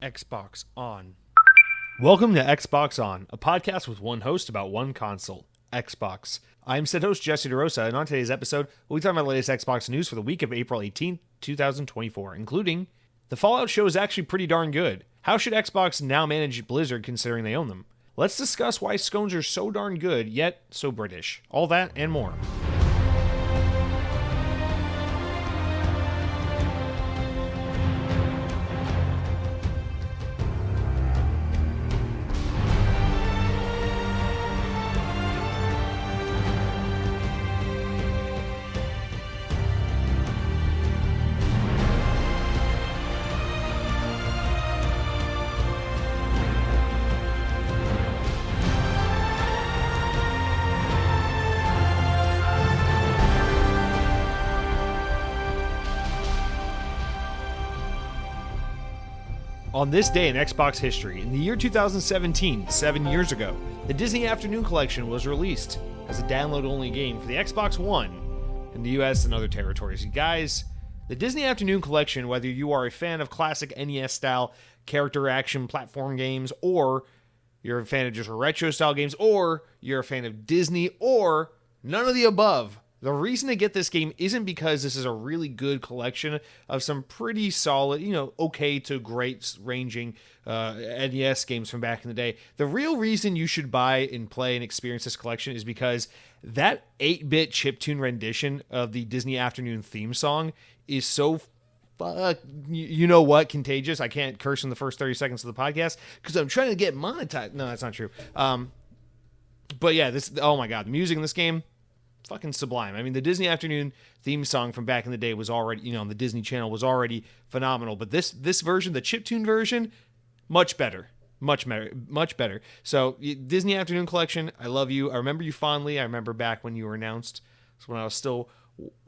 Xbox On. Welcome to Xbox On, a podcast with one host about one console, Xbox. I'm said host Jesse DeRosa, and on today's episode, we'll be talking about the latest Xbox news for the week of April 18th, 2024, including the Fallout show is actually pretty darn good. How should Xbox now manage Blizzard considering they own them? Let's discuss why scones are so darn good, yet so British. All that and more. On this day in Xbox history, in the year 2017, 7 years ago, the Disney Afternoon Collection was released as a download-only game for the Xbox One in the US and other territories. You guys, the Disney Afternoon Collection, whether you are a fan of classic NES-style character action platform games, or you're a fan of just retro-style games, or you're a fan of Disney, or none of the above, the reason to get this game isn't because this is a really good collection of some pretty solid, okay to great ranging NES games from back in the day. The real reason you should buy and play and experience this collection is because that 8-bit chiptune rendition of the Disney Afternoon theme song is so contagious. I can't curse in the first 30 seconds of the podcast because I'm trying to get monetized. No, that's not true. But yeah, oh my God, the music in this game, fucking sublime. I mean, the Disney Afternoon theme song from back in the day was already, on the Disney Channel was already phenomenal. But this version, the chiptune version, much better. Much better. So, Disney Afternoon Collection, I love you. I remember you fondly. I remember back when you were announced. It's when I was still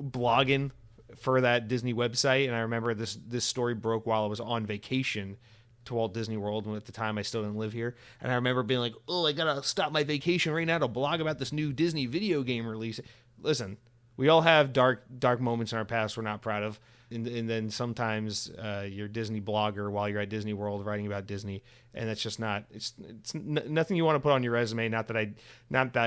blogging for that Disney website. And I remember this story broke while I was on vacation to Walt Disney World, when at the time I still didn't live here. And I remember being like, I gotta stop my vacation right now to blog about this new Disney video game release. Listen, we all have dark moments in our past we're not proud of. And then sometimes you're a Disney blogger while you're at Disney World writing about Disney, and that's just not, it's nothing you want to put on your resume. Not that I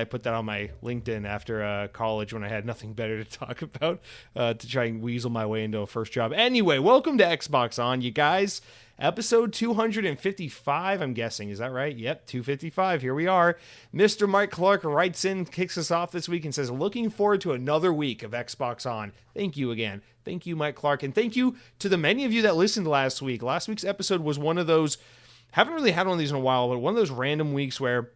put that on my LinkedIn after college when I had nothing better to talk about to try and weasel my way into a first job. Anyway, welcome to Xbox On, you guys. Episode 255, I'm guessing. Is that right? Yep, 255. Here we are. Mr. Mike Clark writes in, kicks us off this week and says, looking forward to another week of Xbox On. Thank you again. Thank you, Mike Clark. And thank you to the many of you that listened last week. Last week's episode was one of those, haven't really had one of these in a while, but one of those random weeks where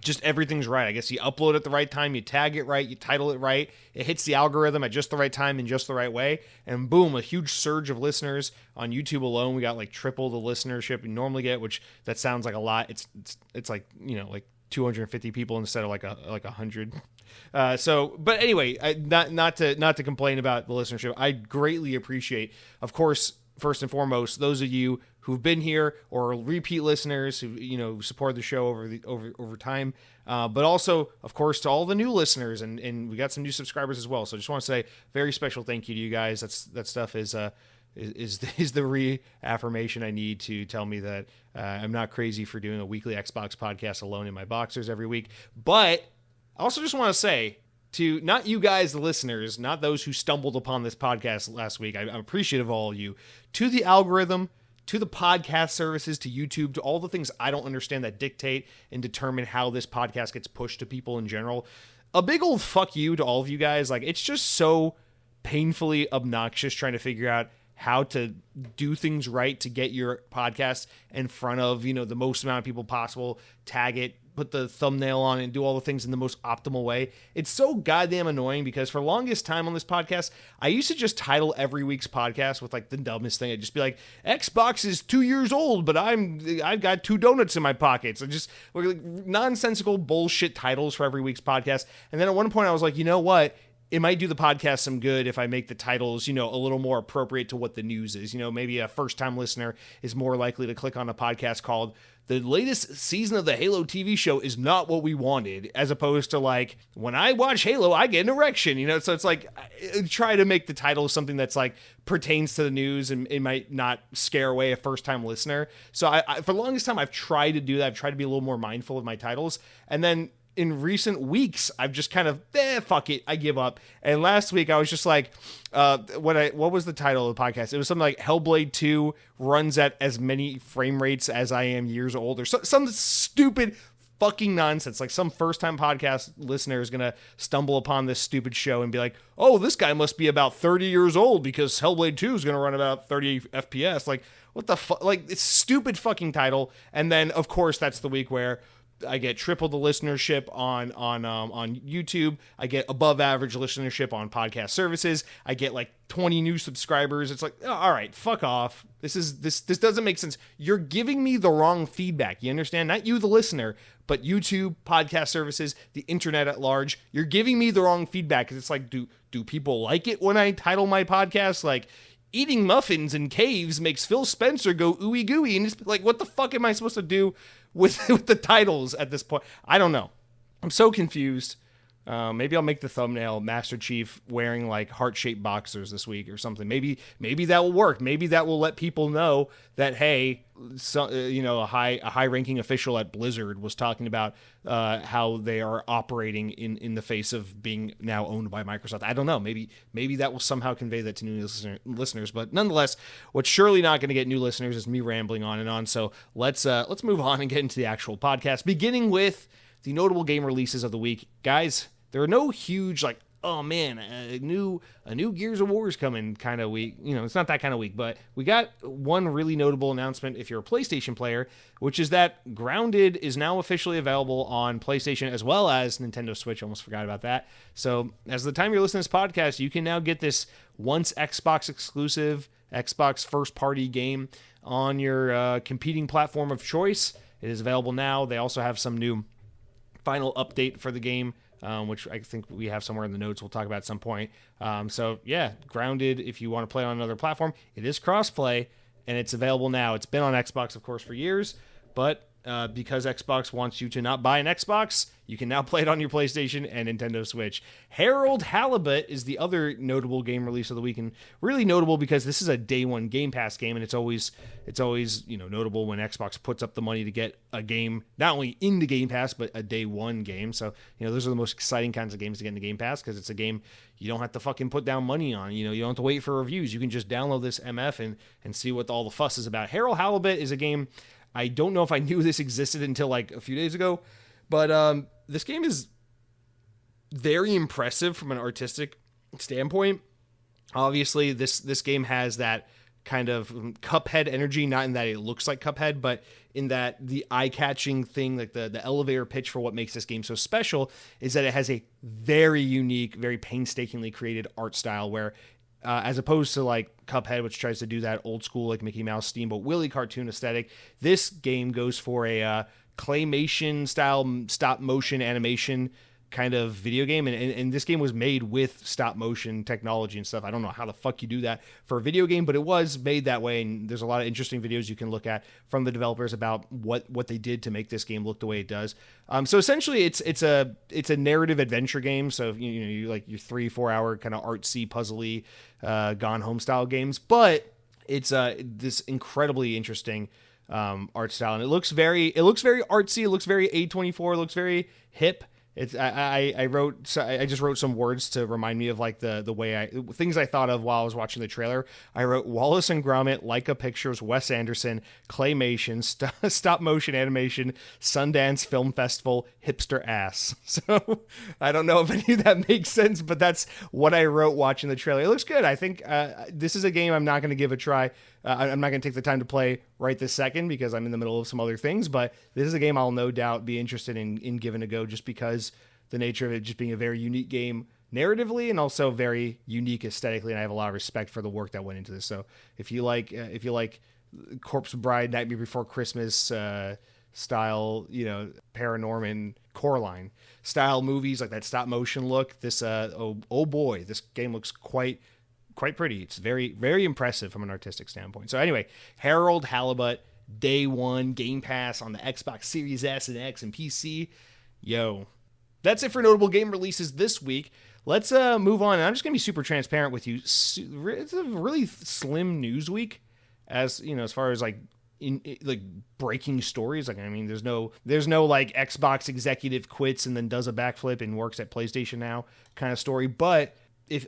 just everything's right. I guess you upload at the right time, you tag it right, you title it right, it hits the algorithm at just the right time in just the right way, and boom, a huge surge of listeners. On YouTube alone, we got like triple the listenership we normally get, which that sounds like a lot. It's like, like 250 people instead of like 100. But anyway, not to complain about the listenership. I greatly appreciate, of course, first and foremost, those of you who've been here or repeat listeners who support the show over time, but also, of course, to all the new listeners, and we got some new subscribers as well. So I just want to say very special thank you to you guys. That stuff is the reaffirmation I need to tell me that I'm not crazy for doing a weekly Xbox podcast alone in my boxers every week. But I also just want to say, to not you guys, the listeners, not those who stumbled upon this podcast last week, I'm appreciative of all of you, to the algorithm, to the podcast services, to YouTube, to all the things I don't understand that dictate and determine how this podcast gets pushed to people in general. A big old fuck you to all of you guys. Like, it's just so painfully obnoxious trying to figure out how to do things right to get your podcast in front of, the most amount of people possible, tag it, put the thumbnail on it, and do all the things in the most optimal way. It's so goddamn annoying because for the longest time on this podcast, I used to just title every week's podcast with like the dumbest thing. I'd just be like, Xbox is 2 years old, but I've got 2 donuts in my pockets. And just like nonsensical bullshit titles for every week's podcast. And then at one point I was like, you know what? it might do the podcast some good if I make the titles, a little more appropriate to what the news is. Maybe a first-time listener is more likely to click on a podcast called "The latest season of the Halo TV show is not what we wanted," as opposed to like, "When I watch Halo, I get an erection." So it's like, try to make the title something that's like pertains to the news and it might not scare away a first-time listener. So I for the longest time, I've tried to do that. I've tried to be a little more mindful of my titles. And then in recent weeks, I've just kind of, fuck it, I give up. And last week, I was just like, what was the title of the podcast? It was something like Hellblade 2 runs at as many frame rates as I am years old, or some stupid fucking nonsense. Like some first-time podcast listener is going to stumble upon this stupid show and be like, oh, this guy must be about 30 years old because Hellblade 2 is going to run about 30 FPS. Like, what the fuck? Like, it's stupid fucking title. And then, of course, that's the week where I get triple the listenership on YouTube. I get above average listenership on podcast services. I get like 20 new subscribers. It's like, oh, all right, fuck off. This doesn't make sense. You're giving me the wrong feedback. You understand? Not you, the listener, but YouTube, podcast services, the internet at large. You're giving me the wrong feedback. Because it's like, do people like it when I title my podcast like "Eating Muffins in Caves Makes Phil Spencer Go Ooey Gooey"? And it's like, what the fuck am I supposed to do with the titles at this point? I don't know. I'm so confused. Maybe I'll make the thumbnail Master Chief wearing like heart-shaped boxers this week or something. Maybe that will work. Maybe that will let people know that, hey, a high-ranking official at Blizzard was talking about how they are operating in the face of being now owned by Microsoft. I don't know. Maybe that will somehow convey that to new listeners. But nonetheless, what's surely not going to get new listeners is me rambling on and on. So let's move on and get into the actual podcast, beginning with the notable game releases of the week. Guys, there are no huge, like, oh man, a new Gears of War is coming kind of week. It's not that kind of week, but we got one really notable announcement if you're a PlayStation player, which is that Grounded is now officially available on PlayStation as well as Nintendo Switch. Almost forgot about that. So as of the time you're listening to this podcast, you can now get this once Xbox exclusive, Xbox first party game on your competing platform of choice. It is available now. They also have some new final update for the game, which I think we have somewhere in the notes we'll talk about at some point. So yeah, Grounded, if you want to play on another platform, it is crossplay, and it's available now. It's been on Xbox, of course, for years, but because Xbox wants you to not buy an Xbox, you can now play it on your PlayStation and Nintendo Switch. Harold Halibut is the other notable game release of the week, and really notable because this is a day one Game Pass game, and it's always notable when Xbox puts up the money to get a game not only into Game Pass but a day one game. So those are the most exciting kinds of games to get into Game Pass because it's a game you don't have to fucking put down money on. You don't have to wait for reviews. You can just download this MF and see what all the fuss is about. Harold Halibut is a game I don't know if I knew this existed until like a few days ago, but this game is very impressive from an artistic standpoint. Obviously, this game has that kind of Cuphead energy, not in that it looks like Cuphead, but in that the eye-catching thing, like the elevator pitch for what makes this game so special is that it has a very unique, very painstakingly created art style where as opposed to like Cuphead, which tries to do that old school like Mickey Mouse Steamboat Willie cartoon aesthetic, this game goes for a claymation style stop motion animation kind of video game, and this game was made with stop motion technology and stuff. I don't know how the fuck you do that for a video game, but it was made that way, and there's a lot of interesting videos you can look at from the developers about what they did to make this game look the way it does. So essentially it's a narrative adventure game, so you like your 3-4 hour kind of artsy puzzly Gone Home style games, but it's this incredibly interesting art style, and it looks very artsy, it looks very A24, it looks very hip. It's I just wrote some words to remind me of like the way things I thought of while I was watching the trailer. I wrote Wallace and Gromit, Leica Pictures, Wes Anderson, claymation, stop motion animation, Sundance Film Festival, hipster ass. So I don't know if any of that makes sense, but that's what I wrote watching the trailer. It looks good. I think this is a game I'm not going to give a try. I'm not going to take the time to play right this second because I'm in the middle of some other things, but this is a game I'll no doubt be interested in giving a go just because the nature of it just being a very unique game narratively and also very unique aesthetically, and I have a lot of respect for the work that went into this. So if you like Corpse Bride, Nightmare Before Christmas, style, Paranorman Coraline style movies, like that stop motion look. This, oh boy, this game looks quite pretty. It's very, very impressive from an artistic standpoint. So anyway, Harold Halibut, day one, Game Pass on the Xbox Series S and X and PC. Yo, that's it for notable game releases this week. Let's move on. And I'm just going to be super transparent with you. It's a really slim news week, as far as like breaking stories. Like, I mean, there's no like Xbox executive quits and then does a backflip and works at PlayStation now kind of story. But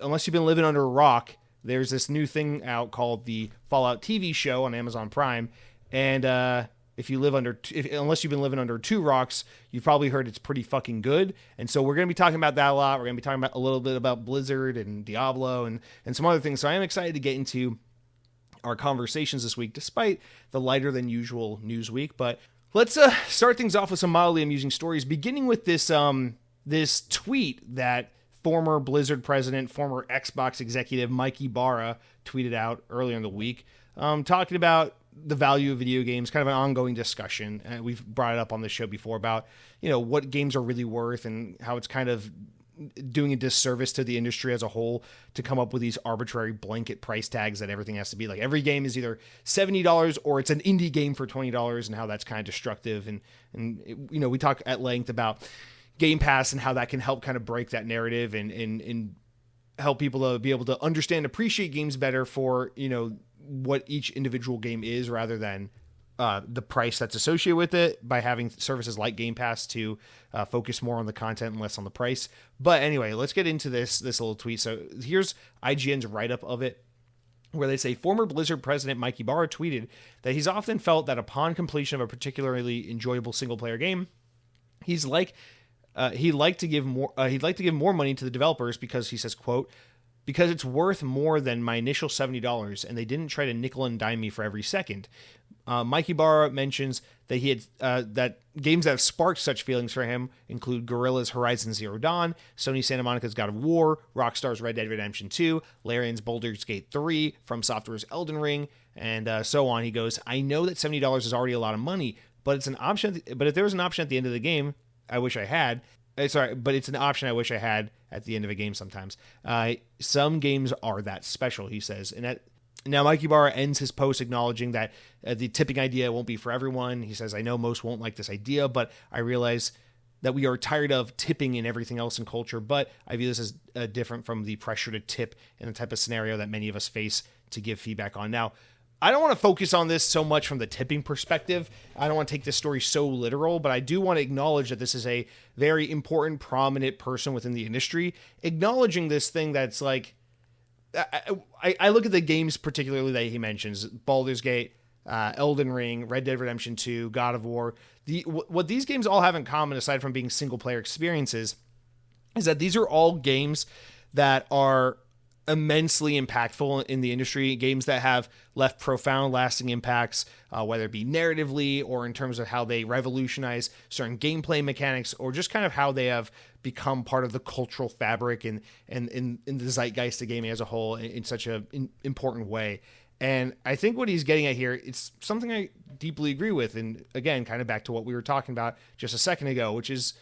unless you've been living under a rock, there's this new thing out called the Fallout TV show on Amazon Prime. And unless you've been living under two rocks, you've probably heard it's pretty fucking good. And so we're going to be talking about that a lot. We're going to be talking about a little bit about Blizzard and Diablo and some other things. So I am excited to get into our conversations this week, despite the lighter than usual news week. But let's start things off with some mildly amusing stories, beginning with this tweet that former Blizzard president, former Xbox executive Mike Ibarra tweeted out earlier in the week, talking about the value of video games, kind of an ongoing discussion. We've brought it up on the show before about, what games are really worth and how it's kind of doing a disservice to the industry as a whole to come up with these arbitrary blanket price tags that everything has to be like. Every game is either $70 or it's an indie game for $20, and how that's kind of destructive. And we talk at length about Game Pass and how that can help kind of break that narrative and help people to be able to understand, appreciate games better for, what each individual game is, rather than the price that's associated with it, by having services like Game Pass to focus more on the content and less on the price. But anyway, let's get into this little tweet. So here's IGN's write-up of it, where they say former Blizzard president Mike Ibarra tweeted that he's often felt that upon completion of a particularly enjoyable single-player game, he'd like to give more money to the developers because, he says, quote, because it's worth more than my initial $70 and they didn't try to nickel and dime me for every second. Mike Ibarra mentions that he had that games that have sparked such feelings for him include Guerrilla's Horizon Zero Dawn, Sony Santa Monica's God of War, Rockstar's Red Dead Redemption 2, Larian's Baldur's Gate 3, From Software's Elden Ring, and so on. He goes, I know that $70 is already a lot of money, but it's an option. But if there was an option at the end of the game, I wish I had. But it's an option I wish I had at the end of a game sometimes. Some games are that special, he says. Now, Mike Ibarra ends his post acknowledging that the tipping idea won't be for everyone. He says, I know most won't like this idea, but I realize that we are tired of tipping in everything else in culture, but I view this as different from the pressure to tip in the type of scenario that many of us face to give feedback on. Now, I don't want to focus on this so much from the tipping perspective. I don't want to take this story so literal, but I do want to acknowledge that this is a very important, prominent person within the industry, acknowledging this thing that's like, I look at the games particularly that he mentions, Baldur's Gate, Elden Ring, Red Dead Redemption 2, God of War. What these games all have in common, aside from being single-player experiences, is that these are all games that are immensely impactful in the industry, games that have left profound lasting impacts, whether it be narratively or in terms of how they revolutionize certain gameplay mechanics, or just kind of how they have become part of the cultural fabric and in the zeitgeist of gaming as a whole in such an important way. And I think what he's getting at here, it's something I deeply agree with. And again, kind of back to what we were talking about just a second ago, which is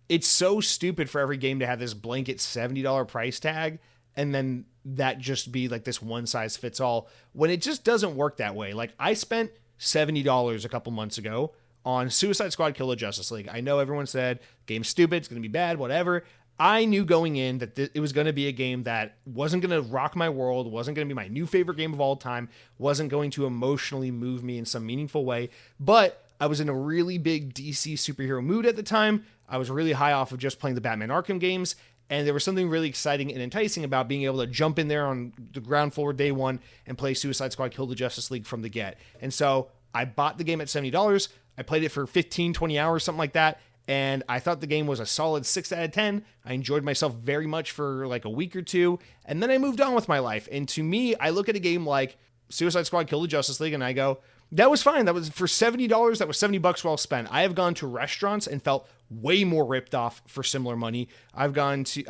it's so stupid for every game to have this blanket $70 price tag and then that just be like this one size fits all, when it just doesn't work that way. Like, I spent $70 a couple months ago on Suicide Squad Kill the Justice League. I know everyone said game's stupid, it's going to be bad, whatever. I knew going in that it was going to be a game that wasn't going to rock my world, wasn't going to be my new favorite game of all time, wasn't going to emotionally move me in some meaningful way. But I was in a really big DC superhero mood at the time. I was really high off of just playing the Batman Arkham games. And there was something really exciting and enticing about being able to jump in there on the ground floor day one and play Suicide Squad Kill the Justice League from the get. And so I bought the game at $70. I played it for 15, 20 hours, something like that. And I thought the game was a solid 6 out of 10. I enjoyed myself very much for like a week or two. And then I moved on with my life. And to me, I look at a game like Suicide Squad Kill the Justice League and I go, that was fine. That was for $70. That was $70 well spent. I have gone to restaurants and felt way more ripped off for similar money. I've gone to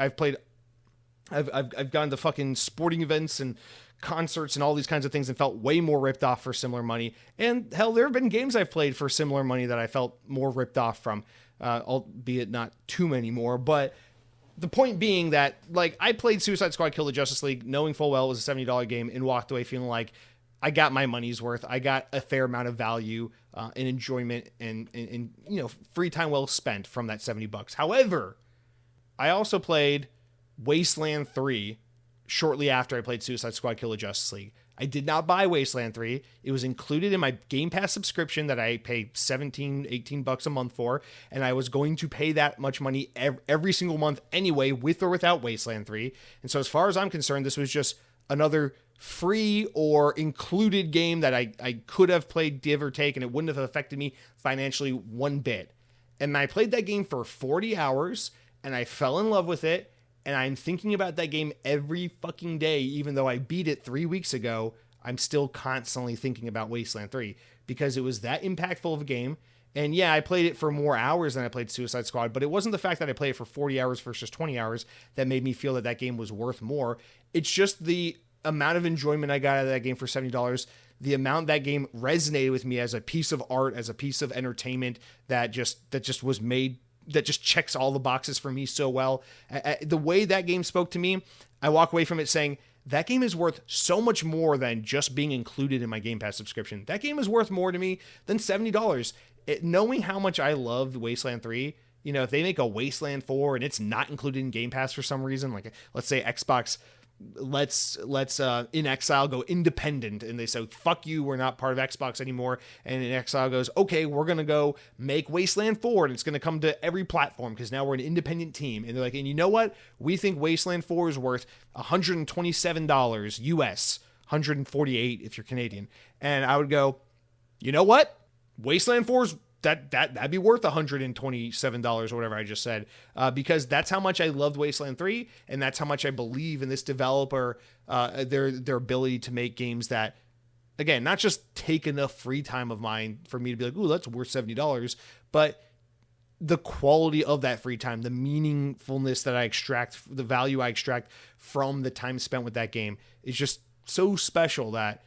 fucking sporting events and concerts and all these kinds of things and felt way more ripped off for similar money. And hell, there have been games I've played for similar money that I felt more ripped off from, albeit not too many more. But the point being that, like, I played Suicide Squad Kill the Justice League knowing full well it was a $70 game and walked away feeling like I got my money's worth. I got a fair amount of value and enjoyment and free time well spent from that $70. However, I also played Wasteland 3 shortly after I played Suicide Squad Kill the Justice League. I did not buy Wasteland 3. It was included in my Game Pass subscription that I pay $17-18 a month for, and I was going to pay that much money every single month anyway, with or without Wasteland 3. And so as far as I'm concerned, this was just another free or included game that I could have played, give or take, and it wouldn't have affected me financially one bit. And I played that game for 40 hours, and I fell in love with it. And I'm thinking about that game every fucking day, even though I beat it 3 weeks ago. I'm still constantly thinking about Wasteland 3 because it was that impactful of a game. And yeah, I played it for more hours than I played Suicide Squad, but it wasn't the fact that I played it for 40 hours versus 20 hours that made me feel that game was worth more. It's just the amount of enjoyment I got out of that game for $70, the amount that game resonated with me as a piece of art, as a piece of entertainment that just was made, that just checks all the boxes for me so well. The way that game spoke to me, I walk away from it saying, that game is worth so much more than just being included in my Game Pass subscription. That game is worth more to me than $70. Knowing how much I loved Wasteland 3, if they make a Wasteland 4 and it's not included in Game Pass for some reason, like let's say Xbox let's In Exile go independent, and they say, fuck you, we're not part of Xbox anymore, and In Exile goes, okay, we're gonna go make Wasteland 4 and it's gonna come to every platform because now we're an independent team. And they're like, and you know what, we think Wasteland 4 is worth $127 US, 148 if you're Canadian. And I would go, you know what, Wasteland 4's that'd be worth $127 or whatever I just said, because that's how much I loved Wasteland 3, and that's how much I believe in this developer, their ability to make games that, again, not just take enough free time of mine for me to be like, ooh, that's worth $70, but the quality of that free time, the meaningfulness that I extract, the value I extract from the time spent with that game is just so special that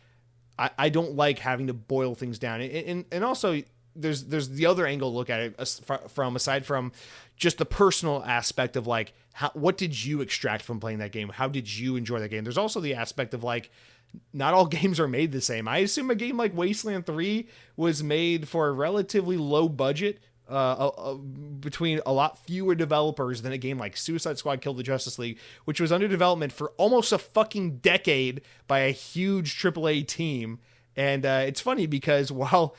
I don't like having to boil things down. And also, there's the other angle to look at it aside from just the personal aspect of like, what did you extract from playing that game? How did you enjoy that game? There's also the aspect of like, not all games are made the same. I assume a game like Wasteland 3 was made for a relatively low budget, between a lot fewer developers than a game like Suicide Squad Kill the Justice League, which was under development for almost a fucking decade by a huge AAA team. And it's funny because while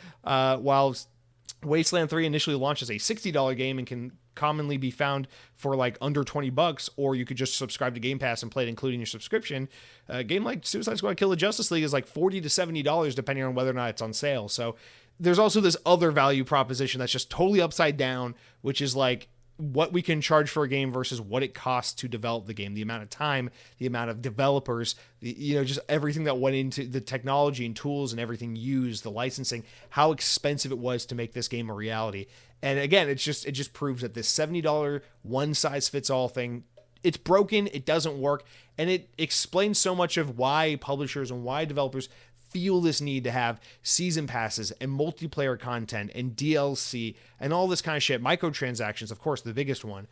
Wasteland 3 initially launched as a $60 game and can commonly be found for like under $20, or you could just subscribe to Game Pass and play it including your subscription, a game like Suicide Squad Kill the Justice League is like $40 to $70 depending on whether or not it's on sale. So there's also this other value proposition that's just totally upside down, which is like what we can charge for a game versus what it costs to develop the game, the amount of time, the amount of developers, just everything that went into the technology and tools and everything used, the licensing, how expensive it was to make this game a reality. And again, it just proves that this $70 one size fits all thing, it's broken, it doesn't work, and it explains so much of why publishers and why developers feel this need to have season passes and multiplayer content and DLC and all this kind of shit. Microtransactions, of course, the biggest one,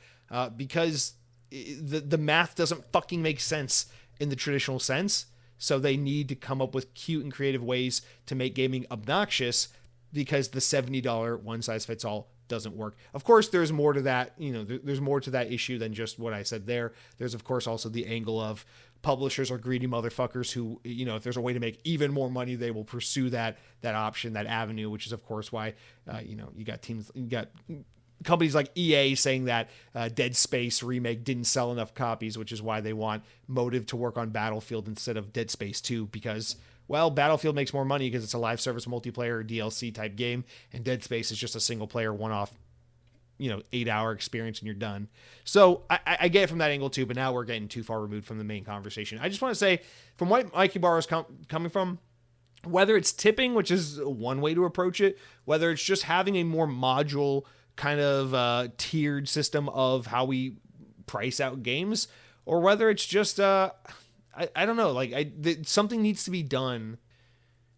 because the math doesn't fucking make sense in the traditional sense. So they need to come up with cute and creative ways to make gaming obnoxious, because the $70 one size fits all doesn't work. Of course, there's more to that. There's more to that issue than just what I said there. There's, of course, also the angle of publishers are greedy motherfuckers who, if there's a way to make even more money, they will pursue that option, that avenue, which is, of course, why, you got companies like EA saying that Dead Space remake didn't sell enough copies, which is why they want Motive to work on Battlefield instead of Dead Space 2, because, well, Battlefield makes more money because it's a live service multiplayer DLC type game, and Dead Space is just a single player one-off 8-hour experience and you're done. So I get it from that angle too, but now we're getting too far removed from the main conversation. I just want to say, from what Mikey Barr is coming from, whether it's tipping, which is one way to approach it, whether it's just having a more module kind of tiered system of how we price out games, or whether it's just I don't know. Like, something needs to be done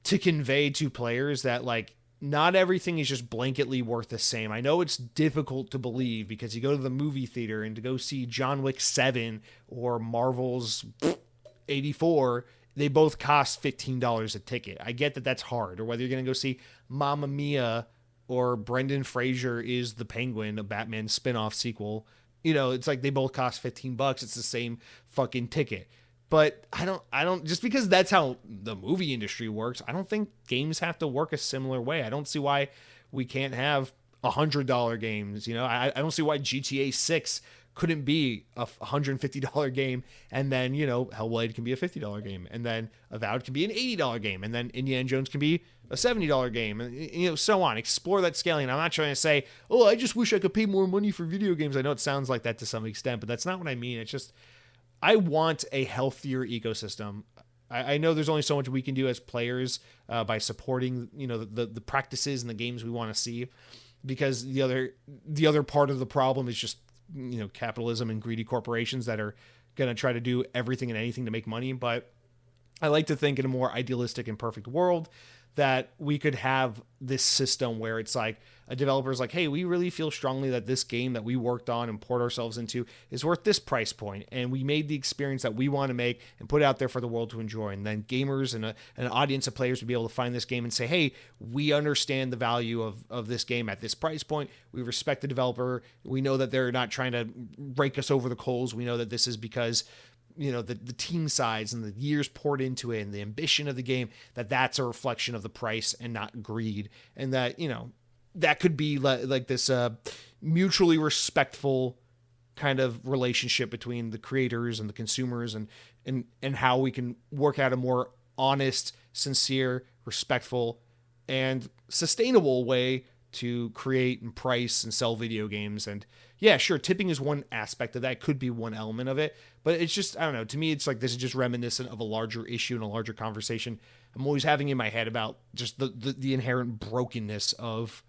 to convey to players that, like, not everything is just blanketly worth the same. I know it's difficult to believe because you go to the movie theater and to go see John Wick 7 or Marvel's 84, they both cost $15 a ticket. I get that that's hard. Or whether you're going to go see Mamma Mia or Brendan Fraser is the Penguin, a Batman spin-off sequel. You know, it's like they both cost $15. It's the same fucking ticket. But I don't, just because that's how the movie industry works, I don't think games have to work a similar way. I don't see why we can't have $100 games. You know, I don't see why GTA 6 couldn't be a $150 game, and then, you know, Hellblade can be a $50 game, and then Avowed can be an $80 game, and then Indiana Jones can be a $70 game, and, you know, so on. Explore that scaling. I'm not trying to say, oh, I just wish I could pay more money for video games. I know it sounds like that to some extent, but that's not what I mean. It's just, I want a healthier ecosystem. I know there's only so much we can do as players by supporting, you know, the practices and the games we want to see, because the other part of the problem is just, you know, capitalism and greedy corporations that are going to try to do everything and anything to make money. But I like to think in a more idealistic and perfect world that we could have this system where it's like a developer's like, hey, we really feel strongly that this game that we worked on and poured ourselves into is worth this price point, and we made the experience that we want to make and put it out there for the world to enjoy. And then gamers and an audience of players would be able to find this game and say, hey, we understand the value of this game at this price point. We respect the developer. We know that they're not trying to rake us over the coals. We know that this is because, you know, the team size and the years poured into it and the ambition of the game, that's a reflection of the price and not greed. And that, you know, that could be like this mutually respectful kind of relationship between the creators and the consumers, and how we can work out a more honest, sincere, respectful, and sustainable way to create and price and sell video games. And yeah, sure, tipping is one aspect of that, could be one element of it, but it's just, I don't know, to me it's like this is just reminiscent of a larger issue and a larger conversation I'm always having in my head about just the inherent brokenness of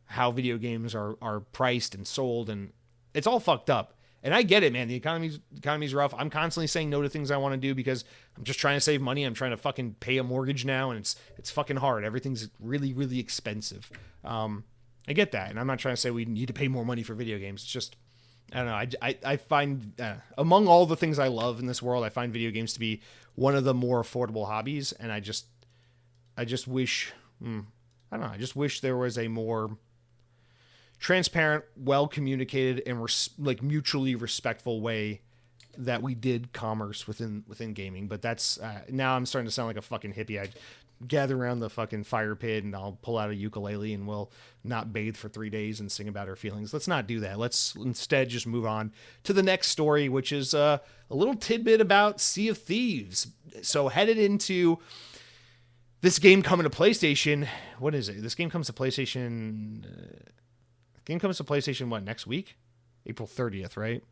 how video games are priced and sold, and it's all fucked up. And I get it, man. The economy's rough. I'm constantly saying no to things I want to do because I'm just trying to save money. I'm trying to fucking pay a mortgage now, and it's fucking hard. Everything's really, really expensive. I get that, and I'm not trying to say we need to pay more money for video games. It's just, I don't know. I find among all the things I love in this world, I find video games to be one of the more affordable hobbies, and I just wish, I don't know. I just wish there was a more transparent, well communicated, and like mutually respectful way that we did commerce within gaming. But that's now I'm starting to sound like a fucking hippie. I gather around the fucking fire pit and I'll pull out a ukulele and we'll not bathe for 3 days and sing about our feelings. Let's not do that. Let's instead just move on to the next story, which is a little tidbit about Sea of Thieves. So headed into this game coming to PlayStation. What is it? This game comes to PlayStation. What, next week? April 30th, right?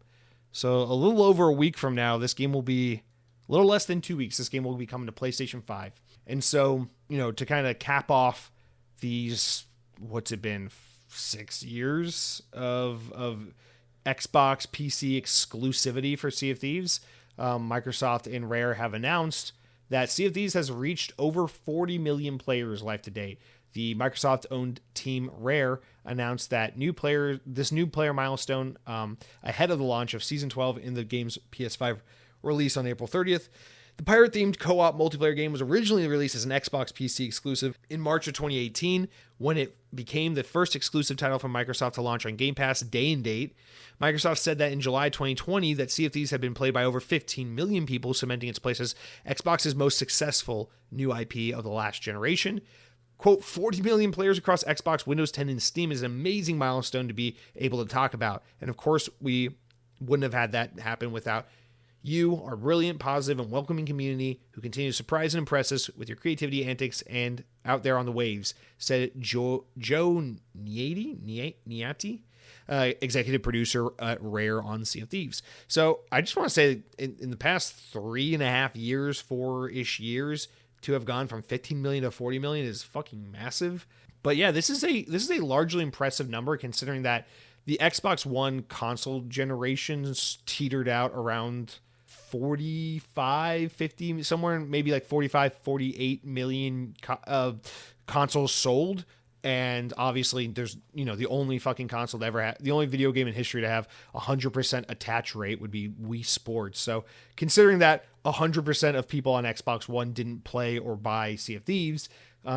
So a little over a week from now, this game will be a little less than 2 weeks. This game will be coming to PlayStation 5. And so, you know, to kind of cap off these, what's it been, 6 years of Xbox PC exclusivity for Sea of Thieves, Microsoft and Rare have announced that Sea of Thieves has reached over 40 million players live to date. The Microsoft-owned team Rare announced that this new player milestone ahead of the launch of Season 12 in the game's PS5 release on April 30th. The pirate-themed co-op multiplayer game was originally released as an Xbox PC exclusive in March of 2018, when it became the first exclusive title from Microsoft to launch on Game Pass day and date. Microsoft said that in July 2020 that Sea of Thieves had been played by over 15 million people, cementing its place as Xbox's most successful new IP of the last generation. Quote, 40 million players across Xbox, Windows 10, and Steam is an amazing milestone to be able to talk about. And of course, we wouldn't have had that happen without you, our brilliant, positive, and welcoming community who continue to surprise and impress us with your creativity, antics, and out there on the waves, said Joe Niati, executive producer at Rare on Sea of Thieves. So I just want to say in the past 3.5 years, 4-ish years, to have gone from 15 million to 40 million is fucking massive. But yeah, this is a largely impressive number considering that the Xbox One console generations teetered out around 45, 50, somewhere maybe like 45, 48 million consoles sold. And obviously there's, the only fucking console to ever have, the only video game in history to have 100% attach rate would be Wii Sports. So considering that 100% of people on Xbox One didn't play or buy Sea of Thieves,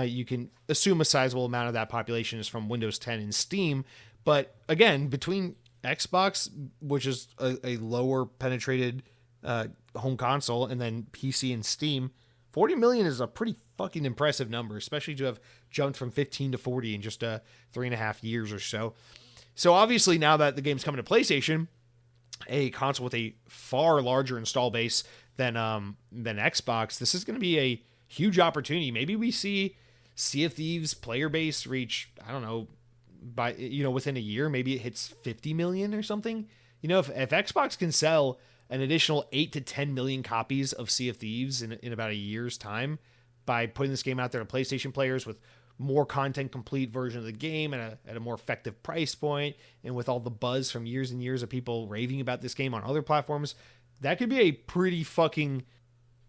you can assume a sizable amount of that population is from Windows 10 and Steam. But again, between Xbox, which is a lower penetrated home console, and then PC and Steam, 40 million is a pretty fucking impressive number, especially to have jumped from 15 to 40 in just 3.5 years or so. So obviously now that the game's coming to PlayStation, a console with a far larger install base than Xbox, this is going to be a huge opportunity. Maybe we see Sea of Thieves player base reach, I don't know, by within a year, maybe it hits 50 million or something. If Xbox can sell an additional 8 to 10 million copies of Sea of Thieves in about a year's time by putting this game out there to PlayStation players with more content complete version of the game at a more effective price point, and with all the buzz from years and years of people raving about this game on other platforms, that could be a pretty fucking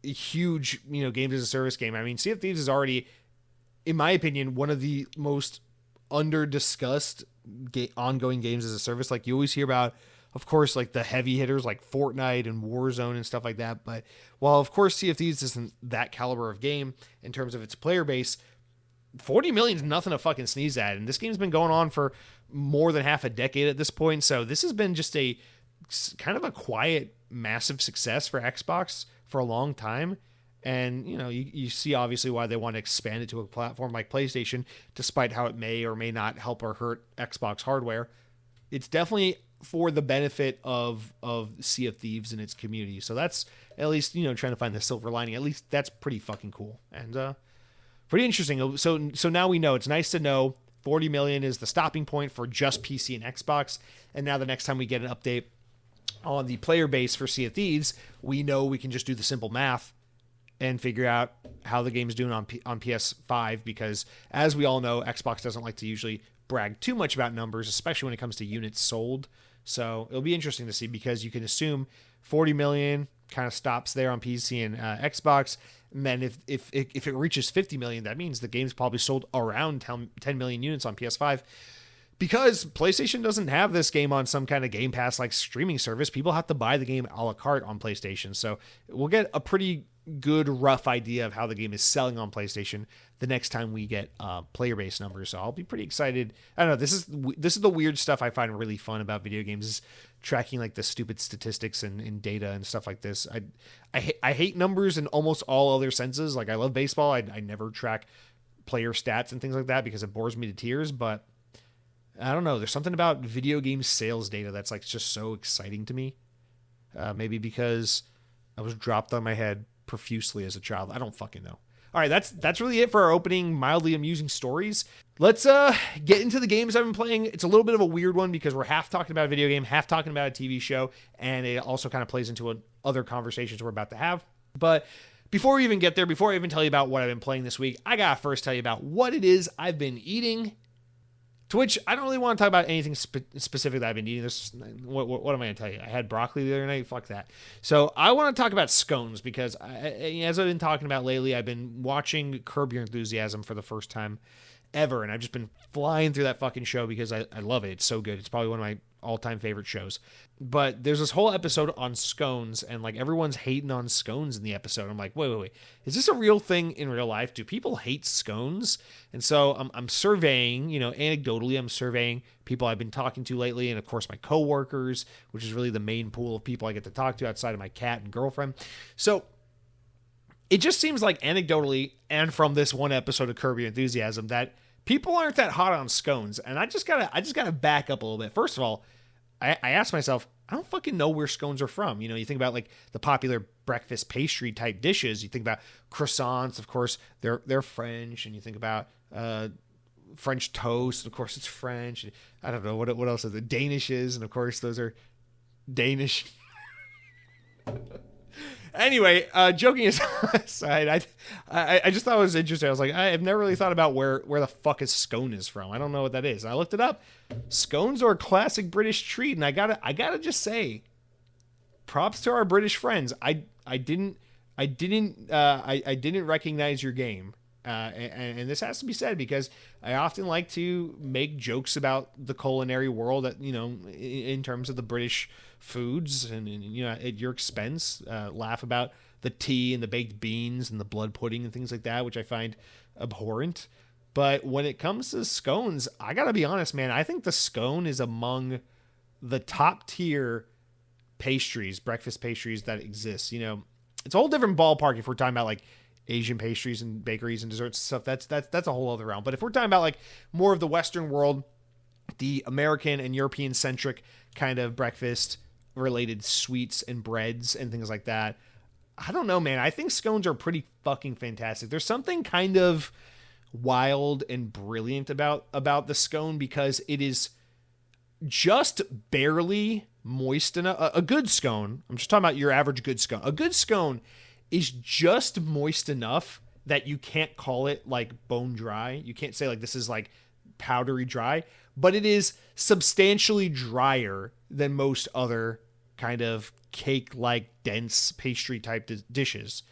huge, games as a service game. I mean, Sea of Thieves is already, in my opinion, one of the most under-discussed ongoing games as a service. Like, you always hear about, of course, like the heavy hitters like Fortnite and Warzone and stuff like that. But while, of course, Sea of Thieves isn't that caliber of game in terms of its player base, 40 million is nothing to fucking sneeze at. And this game's been going on for more than half a decade at this point. So this has been just a kind of a quiet, massive success for Xbox for a long time. And, you see obviously why they want to expand it to a platform like PlayStation, despite how it may or may not help or hurt Xbox hardware. It's definitely for the benefit of Sea of Thieves and its community. So that's at least, trying to find the silver lining. At least that's pretty fucking cool. And pretty interesting. So now we know. It's nice to know 40 million is the stopping point for just PC and Xbox. And now the next time we get an update on the player base for Sea of Thieves, we know we can just do the simple math and figure out how the game's doing on PS5, because as we all know, Xbox doesn't like to usually brag too much about numbers, especially when it comes to units sold. So it'll be interesting to see, because you can assume 40 million kind of stops there on PC and Xbox. And then if it reaches 50 million, that means the game's probably sold around 10 million units on PS5. Because PlayStation doesn't have this game on some kind of Game Pass like streaming service. People have to buy the game a la carte on PlayStation. So we'll get a pretty good rough idea of how the game is selling on PlayStation the next time we get player base numbers. So I'll be pretty excited. I don't know. This is the weird stuff I find really fun about video games, is tracking like the stupid statistics and data and stuff like this. I hate numbers in almost all other senses. Like, I love baseball. I never track player stats and things like that because it bores me to tears. But I don't know. There's something about video game sales data that's like just so exciting to me. Maybe because I was dropped on my head profusely as a child. I don't fucking know. All right, that's really it for our opening mildly amusing stories. Let's get into the games I've been playing. It's a little bit of a weird one because we're half talking about a video game, half talking about a TV show, and it also kind of plays into other conversations we're about to have. But before we even get there, before I even tell you about what I've been playing this week, I gotta first tell you about what it is I've been eating. To which I don't really want to talk about anything specific that I've been eating. What am I going to tell you? I had broccoli the other night. Fuck that. So I want to talk about scones because, as I've been talking about lately, I've been watching Curb Your Enthusiasm for the first time ever. And I've just been flying through that fucking show because I love it. It's so good. It's probably one of my all-time favorite shows. But there's this whole episode on scones, and like everyone's hating on scones in the episode. I'm like, wait. Is this a real thing in real life? Do people hate scones? And so I'm surveying, anecdotally, I'm surveying people I've been talking to lately, and of course my coworkers, which is really the main pool of people I get to talk to outside of my cat and girlfriend. So it just seems like anecdotally, and from this one episode of Curb Your Enthusiasm, that people aren't that hot on scones. And I just gotta back up a little bit. First of all, I asked myself, I don't fucking know where scones are from. You think about like the popular breakfast pastry type dishes. You think about croissants, of course, they're French, and you think about French toast, of course it's French. I don't know what else are the Danishes, and of course those are Danish. Anyway, joking aside, I just thought it was interesting. I was like, I've never really thought about where the fuck a scone is from. I don't know what that is. I looked it up. Scones are a classic British treat, and I gotta just say, props to our British friends. I didn't recognize your game. And this has to be said because I often like to make jokes about the culinary world that, in terms of the British foods and at your expense, laugh about the tea and the baked beans and the blood pudding and things like that, which I find abhorrent. But when it comes to scones, I gotta be honest, man, I think the scone is among the top tier pastries, breakfast pastries that exist. It's a whole different ballpark if we're talking about like Asian pastries and bakeries and desserts and stuff. That's a whole other realm. But if we're talking about like more of the Western world, the American and European centric kind of breakfast related sweets and breads and things like that, I don't know, man. I think scones are pretty fucking fantastic. There's something kind of wild and brilliant about the scone because it is just barely moist enough. A good scone, I'm just talking about your average good scone. A good scone is just moist enough that you can't call it like bone dry. You can't say like this is like powdery dry, but it is substantially drier than most other kind of cake-like dense pastry type dishes.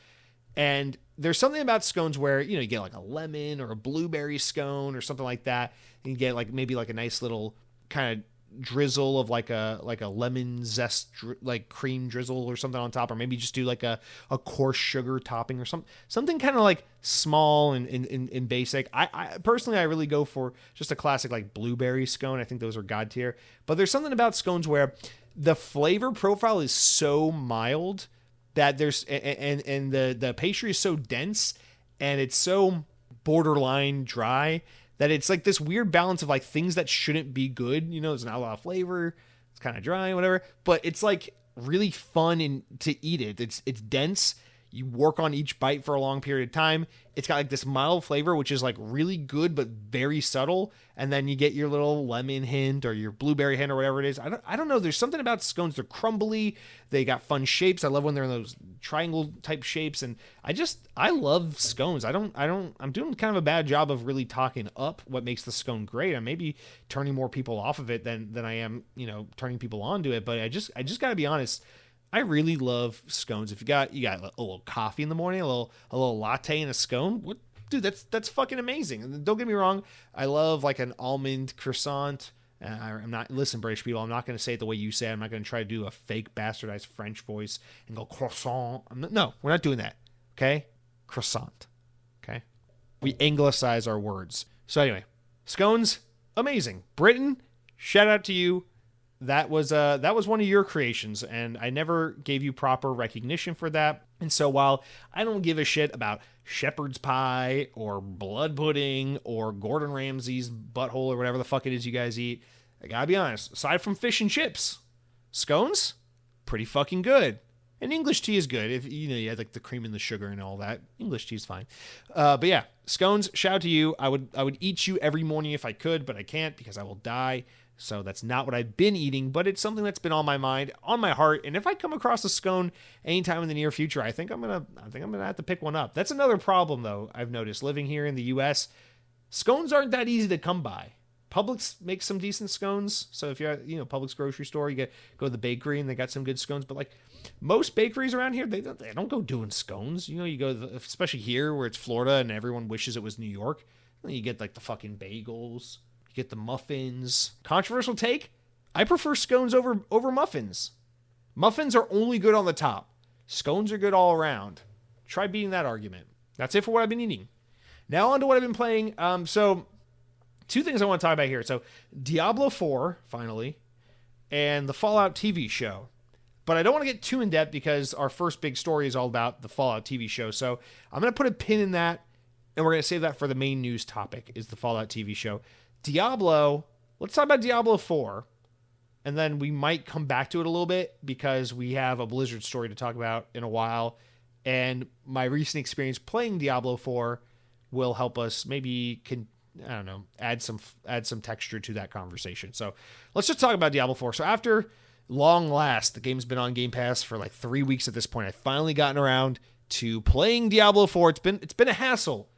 And there's something about scones where, you get like a lemon or a blueberry scone or something like that. And you get like maybe like a nice little kind of drizzle of like a lemon zest, like cream drizzle or something on top, or maybe just do like a coarse sugar topping or something kind of like small and basic. I personally, I really go for just a classic like blueberry scone. I think those are god tier, but there's something about scones where the flavor profile is so mild that there's, and the pastry is so dense and it's so borderline dry that it's like this weird balance of like things that shouldn't be good. There's not a lot of flavor. It's kind of dry, whatever, but it's like really fun to eat it. It's dense. You work on each bite for a long period of time. It's got like this mild flavor, which is like really good, but very subtle. And then you get your little lemon hint or your blueberry hint or whatever it is. I don't know. There's something about scones. They're crumbly. They got fun shapes. I love when they're in those triangle type shapes. And I love scones. I'm doing kind of a bad job of really talking up what makes the scone great. I'm maybe turning more people off of it than I am, turning people onto it. But I just gotta be honest. I really love scones. If you got a little coffee in the morning, a little latte and a scone, what, dude, that's fucking amazing. And don't get me wrong, I love like an almond croissant. Listen, British people, I'm not going to say it the way you say it. I'm not going to try to do a fake bastardized French voice and go croissant. No, we're not doing that. Okay? Croissant. Okay? We anglicize our words. So anyway, scones, amazing. Britain, shout out to you. That was one of your creations, and I never gave you proper recognition for that. And so while I don't give a shit about shepherd's pie or blood pudding or Gordon Ramsay's butthole or whatever the fuck it is you guys eat, I gotta be honest, aside from fish and chips, scones, pretty fucking good. And English tea is good. If you had like the cream and the sugar and all that, English tea is fine. But yeah, scones, shout out to you. I would eat you every morning if I could, but I can't because I will die. So that's not what I've been eating, but it's something that's been on my mind, on my heart. And if I come across a scone anytime in the near future, I think I'm gonna have to pick one up. That's another problem though. I've noticed living here in the U.S., scones aren't that easy to come by. Publix makes some decent scones. So if you're at, Publix grocery store, you go to the bakery and they got some good scones. But like most bakeries around here, they don't go doing scones. You go, especially here where it's Florida and everyone wishes it was New York. You get like the fucking bagels. Get the muffins. Controversial take? I prefer scones over muffins. Muffins are only good on the top. Scones are good all around. Try beating that argument. That's it for what I've been eating. Now on to what I've been playing. So two things I want to talk about here. So Diablo IV, finally, and the Fallout TV show. But I don't want to get too in depth because our first big story is all about the Fallout TV show. So I'm going to put a pin in that, and we're going to save that for the main news topic, is the Fallout TV show. Diablo, let's talk about Diablo IV, and then we might come back to it a little bit because we have a Blizzard story to talk about in a while, and my recent experience playing Diablo IV will help us maybe, add some texture to that conversation. So let's just talk about Diablo IV. So after long last, the game's been on Game Pass for like 3 weeks at this point. I've finally gotten around to playing Diablo IV. It's been a hassle.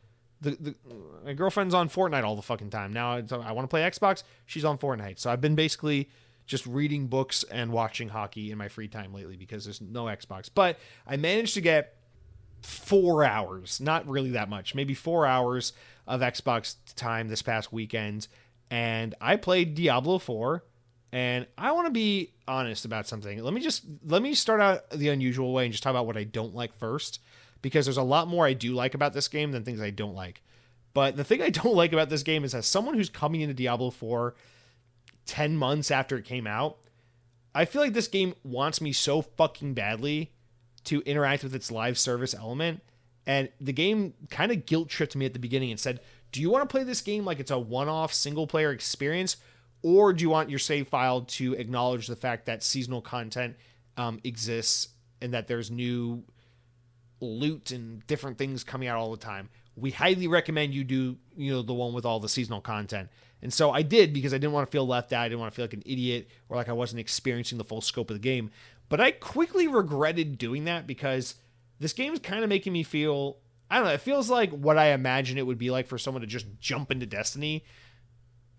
My girlfriend's on Fortnite all the fucking time. Now I want to play Xbox. She's on Fortnite. So I've been basically just reading books and watching hockey in my free time lately because there's no Xbox. But I managed to get 4 hours, not really that much, maybe 4 hours of Xbox time this past weekend. And I played Diablo IV. And I want to be honest about something. Let me start out the unusual way and just talk about what I don't like first, because there's a lot more I do like about this game than things I don't like. But the thing I don't like about this game is, as someone who's coming into Diablo 4 10 months after it came out, I feel like this game wants me so fucking badly to interact with its live service element. And the game kind of guilt tripped me at the beginning and said, do you want to play this game like it's a one-off single player experience? Or do you want your save file to acknowledge the fact that seasonal content exists and that there's new loot and different things coming out all the time? We highly recommend you do, the one with all the seasonal content. And so I did, because I didn't want to feel left out. I didn't want to feel like an idiot or like I wasn't experiencing the full scope of the game. But I quickly regretted doing that, because this game is kind of making me feel, I don't know, it feels like what I imagine it would be like for someone to just jump into Destiny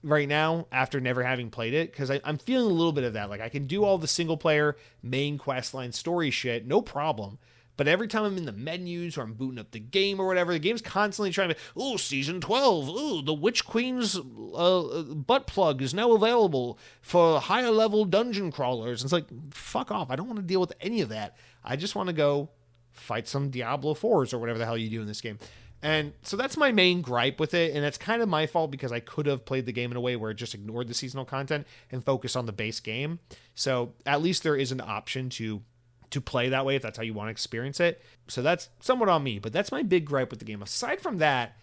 right now after never having played it, because I'm feeling a little bit of that. Like, I can do all the single player main questline story shit, no problem, but every time I'm in the menus or I'm booting up the game or whatever, the game's constantly trying to, season 12, the Witch Queen's butt plug is now available for higher level dungeon crawlers. And it's like, fuck off, I don't want to deal with any of that. I just want to go fight some Diablo 4s or whatever the hell you do in this game. And so that's my main gripe with it, and that's kind of my fault, because I could have played the game in a way where it just ignored the seasonal content and focused on the base game. So at least there is an option to play that way if that's how you want to experience it. So that's somewhat on me, but that's my big gripe with the game. Aside from that,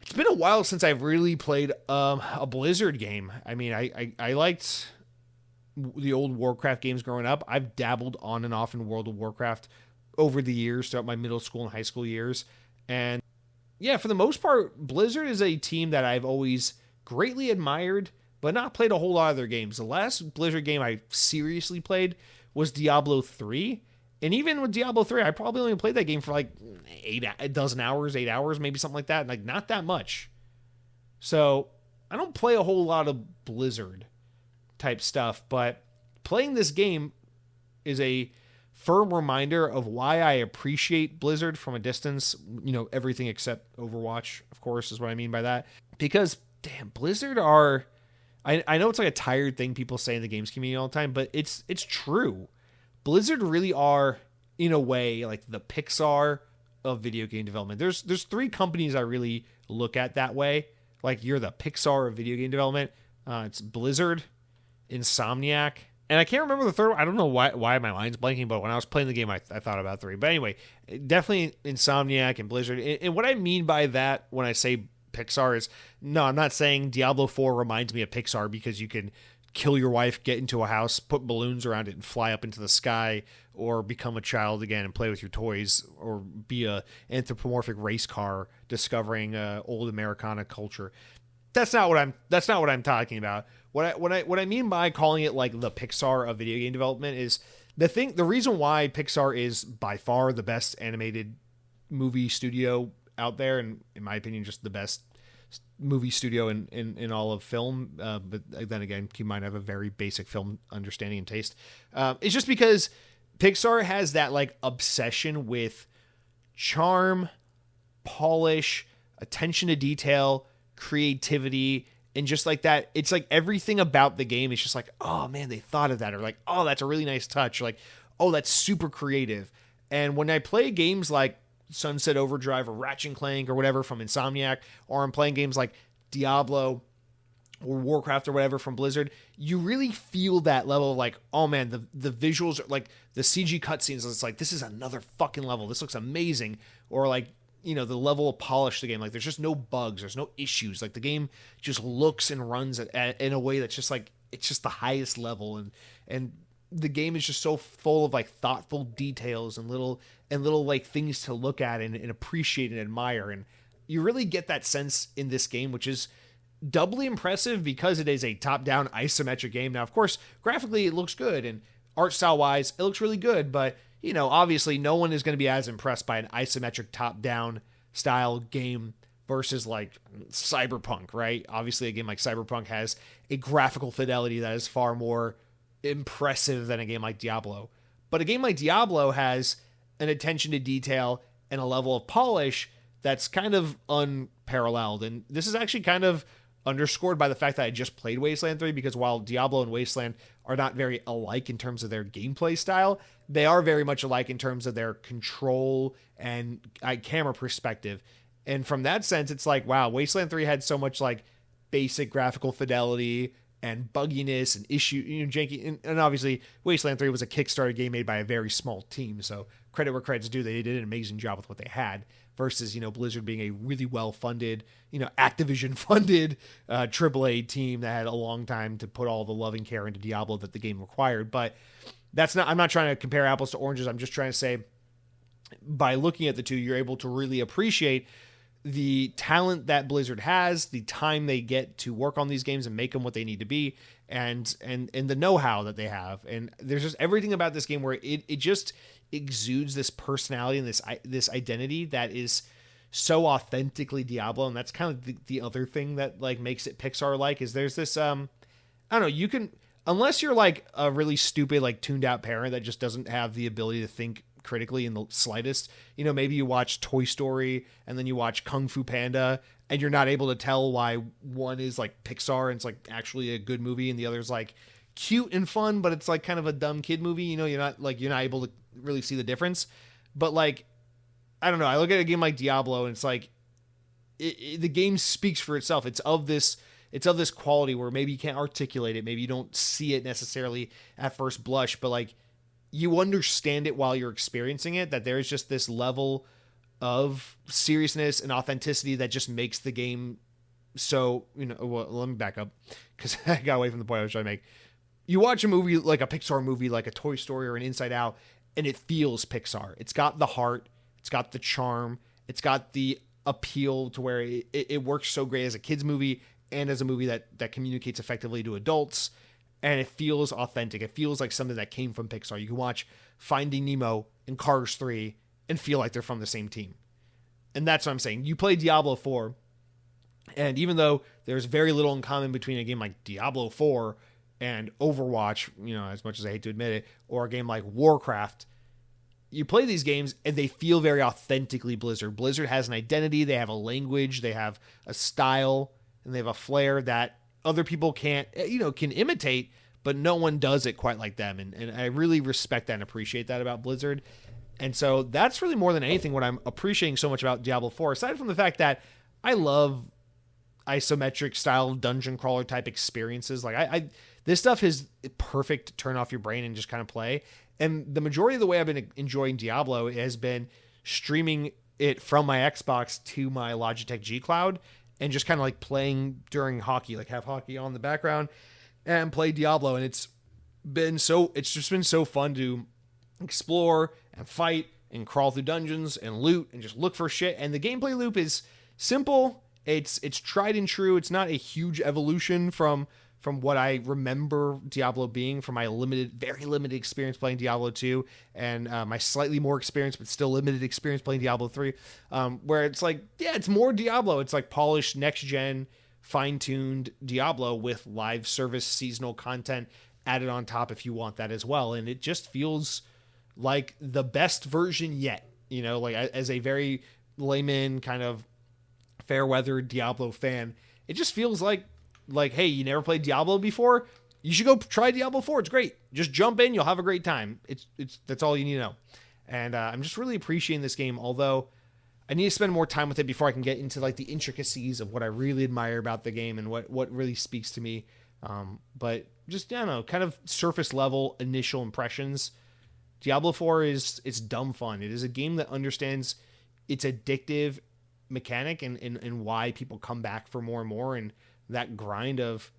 it's been a while since I've really played a Blizzard game. I mean, I liked the old Warcraft games growing up. I've dabbled on and off in World of Warcraft over the years, throughout my middle school and high school years. And yeah, for the most part, Blizzard is a team that I've always greatly admired, but not played a whole lot of their games. The last Blizzard game I seriously played was Diablo 3. And even with Diablo 3, I probably only played that game for like 8 hours, maybe something like that. Like, not that much. So I don't play a whole lot of Blizzard type stuff, but playing this game is a firm reminder of why I appreciate Blizzard from a distance. Everything except Overwatch, of course, is what I mean by that. Because, damn, Blizzard are... I know it's like a tired thing people say in the games community all the time, but it's true. Blizzard really are, in a way, like the Pixar of video game development. There's 3 companies I really look at that way. Like, you're the Pixar of video game development. It's Blizzard, Insomniac, and I can't remember the third one. I don't know why my mind's blanking, but when I was playing the game, I thought about 3. But anyway, definitely Insomniac and Blizzard. And what I mean by that when I say Pixar is, no, I'm not saying Diablo 4 reminds me of Pixar because you can kill your wife, get into a house, put balloons around it, and fly up into the sky, or become a child again and play with your toys, or be a anthropomorphic race car discovering old Americana culture. That's not what I'm talking about. What I mean by calling it like the Pixar of video game development is the reason why Pixar is by far the best animated movie studio out there, and in my opinion, just the best movie studio in all of film. But then again, keep in mind I have a very basic film understanding and taste. It's just because Pixar has that like obsession with charm, polish, attention to detail, creativity, and just like that, it's like everything about the game is just like, oh man, they thought of that, or like, oh, that's a really nice touch, or like, oh, that's super creative. And when I play games like Sunset Overdrive or Ratchet and Clank or whatever from Insomniac, or I'm playing games like Diablo or Warcraft or whatever from Blizzard, you really feel that level of like, oh man, the visuals are like the CG cutscenes. It's like, this is another fucking level. This looks amazing. Or like, the level of polish of the game. Like, there's just no bugs. There's no issues. Like, the game just looks and runs in a way that's just like, it's just the highest level. And the game is just so full of like thoughtful details and little like things to look at and appreciate and admire. And you really get that sense in this game, which is doubly impressive because it is a top-down isometric game. Now, of course, graphically it looks good, and art style-wise it looks really good, but obviously no one is going to be as impressed by an isometric top-down style game versus like Cyberpunk, right? Obviously a game like Cyberpunk has a graphical fidelity that is far more impressive than a game like Diablo. But a game like Diablo has an attention to detail and a level of polish that's kind of unparalleled. And this is actually kind of underscored by the fact that I just played Wasteland 3, because while Diablo and Wasteland are not very alike in terms of their gameplay style, they are very much alike in terms of their control and camera perspective. And from that sense, it's like, wow, Wasteland 3 had so much like basic graphical fidelity and bugginess and janky. And obviously, Wasteland 3 was a Kickstarter game made by a very small team. So credit where credit's due. They did an amazing job with what they had versus, Blizzard being a really well-funded, Activision-funded AAA team that had a long time to put all the love and care into Diablo that the game required. But I'm not trying to compare apples to oranges. I'm just trying to say, by looking at the two, you're able to really appreciate the talent that Blizzard has, the time they get to work on these games and make them what they need to be, and the know-how that they have. And there's just everything about this game where it just exudes this personality and this identity that is so authentically Diablo. And that's kind of the other thing that like makes it Pixar-like, is there's this I don't know, you can, unless you're like a really stupid, like tuned out parent that just doesn't have the ability to think critically in the slightest, maybe you watch Toy Story and then you watch Kung Fu Panda and you're not able to tell why one is like Pixar and it's like actually a good movie and the other's like cute and fun, but it's like kind of a dumb kid movie. You're not able to really see the difference. But like, I don't know, I look at a game like Diablo and it's like the game speaks for itself. It's of this quality where maybe you can't articulate it, maybe you don't see it necessarily at first blush, but like you understand it while you're experiencing it, that there's just this level of seriousness and authenticity that just makes the game so, well, let me back up because I got away from the point I was trying to make. You watch a movie like a Pixar movie, like a Toy Story or an Inside Out, and it feels Pixar. It's got the heart, it's got the charm, it's got the appeal to where it works so great as a kid's movie and as a movie that communicates effectively to adults. And it feels authentic. It feels like something that came from Pixar. You can watch Finding Nemo and Cars 3 and feel like they're from the same team. And that's what I'm saying. You play Diablo 4, and even though there's very little in common between a game like Diablo 4 and Overwatch, as much as I hate to admit it, or a game like Warcraft, you play these games and they feel very authentically Blizzard. Blizzard has an identity, they have a language, they have a style, and they have a flair that other people can't, can imitate, but no one does it quite like them. And I really respect that and appreciate that about Blizzard. And so that's really more than anything what I'm appreciating so much about Diablo 4, aside from the fact that I love isometric style dungeon crawler type experiences. Like this stuff is perfect to turn off your brain and just kind of play. And the majority of the way I've been enjoying Diablo has been streaming it from my Xbox to my Logitech G Cloud and just kind of like playing during hockey, like have hockey on in the background and play Diablo. And it's just been so fun to explore and fight and crawl through dungeons and loot and just look for shit. And the gameplay loop is simple. It's tried and true. It's not a huge evolution from what I remember Diablo being from my very limited experience playing Diablo 2 and my slightly more experience, but still limited experience playing Diablo 3, where it's like, yeah, it's more Diablo. It's like polished, next-gen, fine-tuned Diablo with live service seasonal content added on top if you want that as well. And it just feels like the best version yet, like as a very layman kind of fair-weather Diablo fan, it just feels like, hey, you never played Diablo before? You should go try Diablo 4. It's great. Just jump in. You'll have a great time. That's all you need to know. And I'm just really appreciating this game, although I need to spend more time with it before I can get into like the intricacies of what I really admire about the game and what really speaks to me. But just, I don't know, kind of surface level initial impressions. Diablo 4 it's dumb fun. It is a game that understands its addictive mechanic and why people come back for more and more, and that grind of,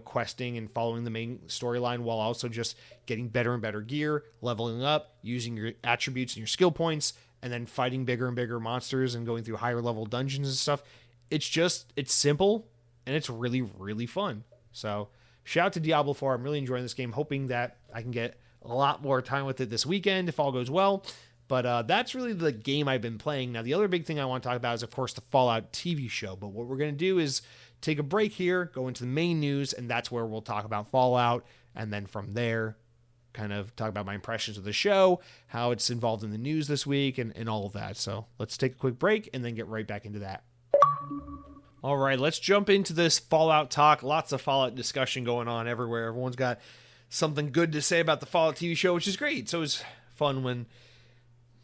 questing and following the main storyline while also just getting better and better gear, leveling up, using your attributes and your skill points, and then fighting bigger and bigger monsters and going through higher level dungeons and stuff. It's simple and it's really, really fun. So shout out to Diablo 4. I'm really enjoying this game, hoping that I can get a lot more time with it this weekend if all goes well. But that's really the game I've been playing. Now, the other big thing I want to talk about is, of course, the Fallout TV show. But what we're going to do is take a break here, go into the main news, and that's where we'll talk about Fallout. And then from there, kind of talk about my impressions of the show, how it's involved in the news this week, and all of that. So let's take a quick break and then get right back into that. All right, let's jump into this Fallout talk. Lots of Fallout discussion going on everywhere. Everyone's got something good to say about the Fallout TV show, which is great. So it's fun when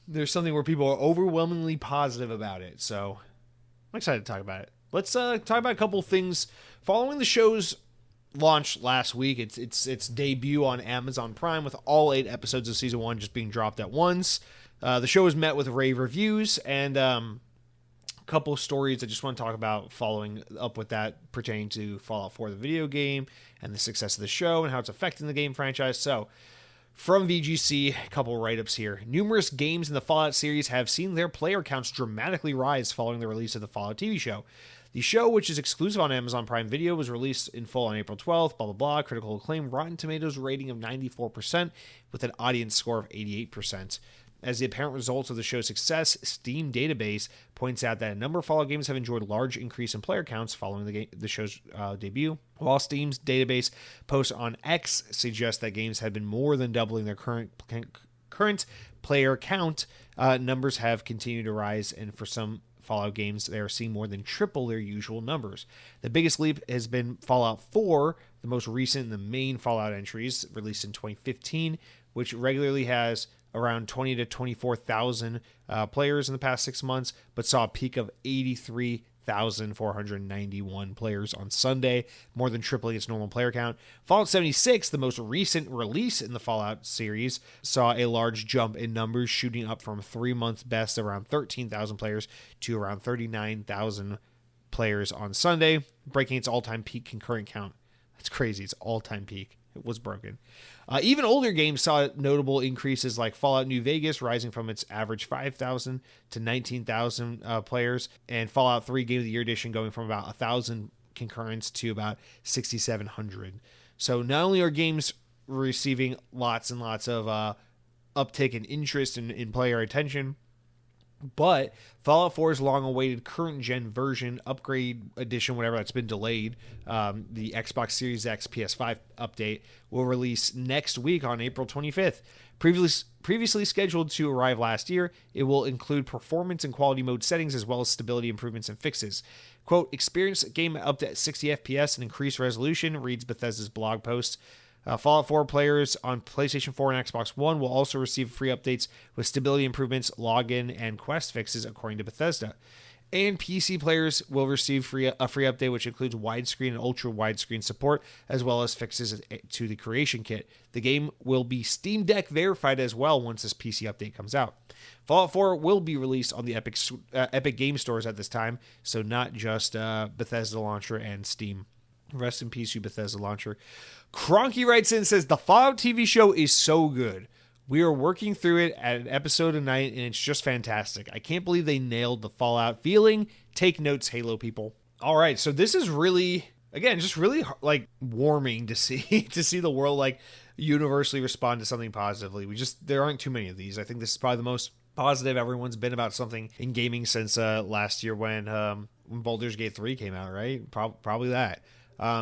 there's something where people are overwhelmingly positive about it. So I'm excited to talk about it. Let's talk about a couple things following the show's launch last week. Its debut on Amazon Prime with all 8 episodes of season 1 just being dropped at once. The show was met with rave reviews and a couple stories I just want to talk about following up with that pertaining to Fallout 4, the video game, and the success of the show and how it's affecting the game franchise. So, from VGC, a couple write-ups here. Numerous games in the Fallout series have seen their player counts dramatically rise following the release of the Fallout TV show. The show, which is exclusive on Amazon Prime Video, was released in full on April 12th, blah, blah, blah. Critical acclaim, Rotten Tomatoes rating of 94% with an audience score of 88%. As the apparent result of the show's success, Steam database points out that a number of Fallout games have enjoyed large increase in player counts following the show's debut, while Steam's database posts on X suggest that games have been more than doubling their current player count. Numbers have continued to rise, and for some Fallout games, they are seeing more than triple their usual numbers. The biggest leap has been Fallout 4, the most recent and the main Fallout entries, released in 2015, which regularly has around 20 to 24,000 players in the past 6 months, but saw a peak of 83,491 players on Sunday, more than tripling its normal player count. Fallout 76, the most recent release in the Fallout series, saw a large jump in numbers, shooting up from 3-month best around 13,000 players to around 39,000 players on Sunday, breaking its all-time peak concurrent count. That's crazy. It's all-time peak. It was broken. Even older games saw notable increases, like Fallout New Vegas rising from its average 5,000 to 19,000 players, and Fallout 3 Game of the Year Edition going from about 1,000 concurrents to about 6,700. So not only are games receiving lots and lots of uptick in interest in player attention, but Fallout 4's long-awaited current-gen version, upgrade edition, whatever that's been delayed, the Xbox Series X PS5 update, will release next week on April 25th. Previously scheduled to arrive last year, it will include performance and quality mode settings as well as stability improvements and fixes. Quote, experience game up to 60 FPS and increased resolution, reads Bethesda's blog post. Fallout 4 players on PlayStation 4 and Xbox One will also receive free updates with stability improvements, login, and quest fixes, according to Bethesda. And PC players will receive a free update, which includes widescreen and ultra widescreen support, as well as fixes to the creation kit. The game will be Steam Deck verified as well once this PC update comes out. Fallout 4 will be released on the Epic Game Stores at this time, so not just Bethesda Launcher and Steam. Rest in peace, you Bethesda Launcher. Cronky writes in and says, the Fallout TV show is so good. We are working through it at an episode a night, and it's just fantastic. I can't believe they nailed the Fallout feeling. Take notes, Halo people. All right, so this is really, again, just really like warming to see the world like universally respond to something positively. There aren't too many of these. I think this is probably the most positive everyone's been about something in gaming since last year when Baldur's Gate 3 came out, right? Probably that.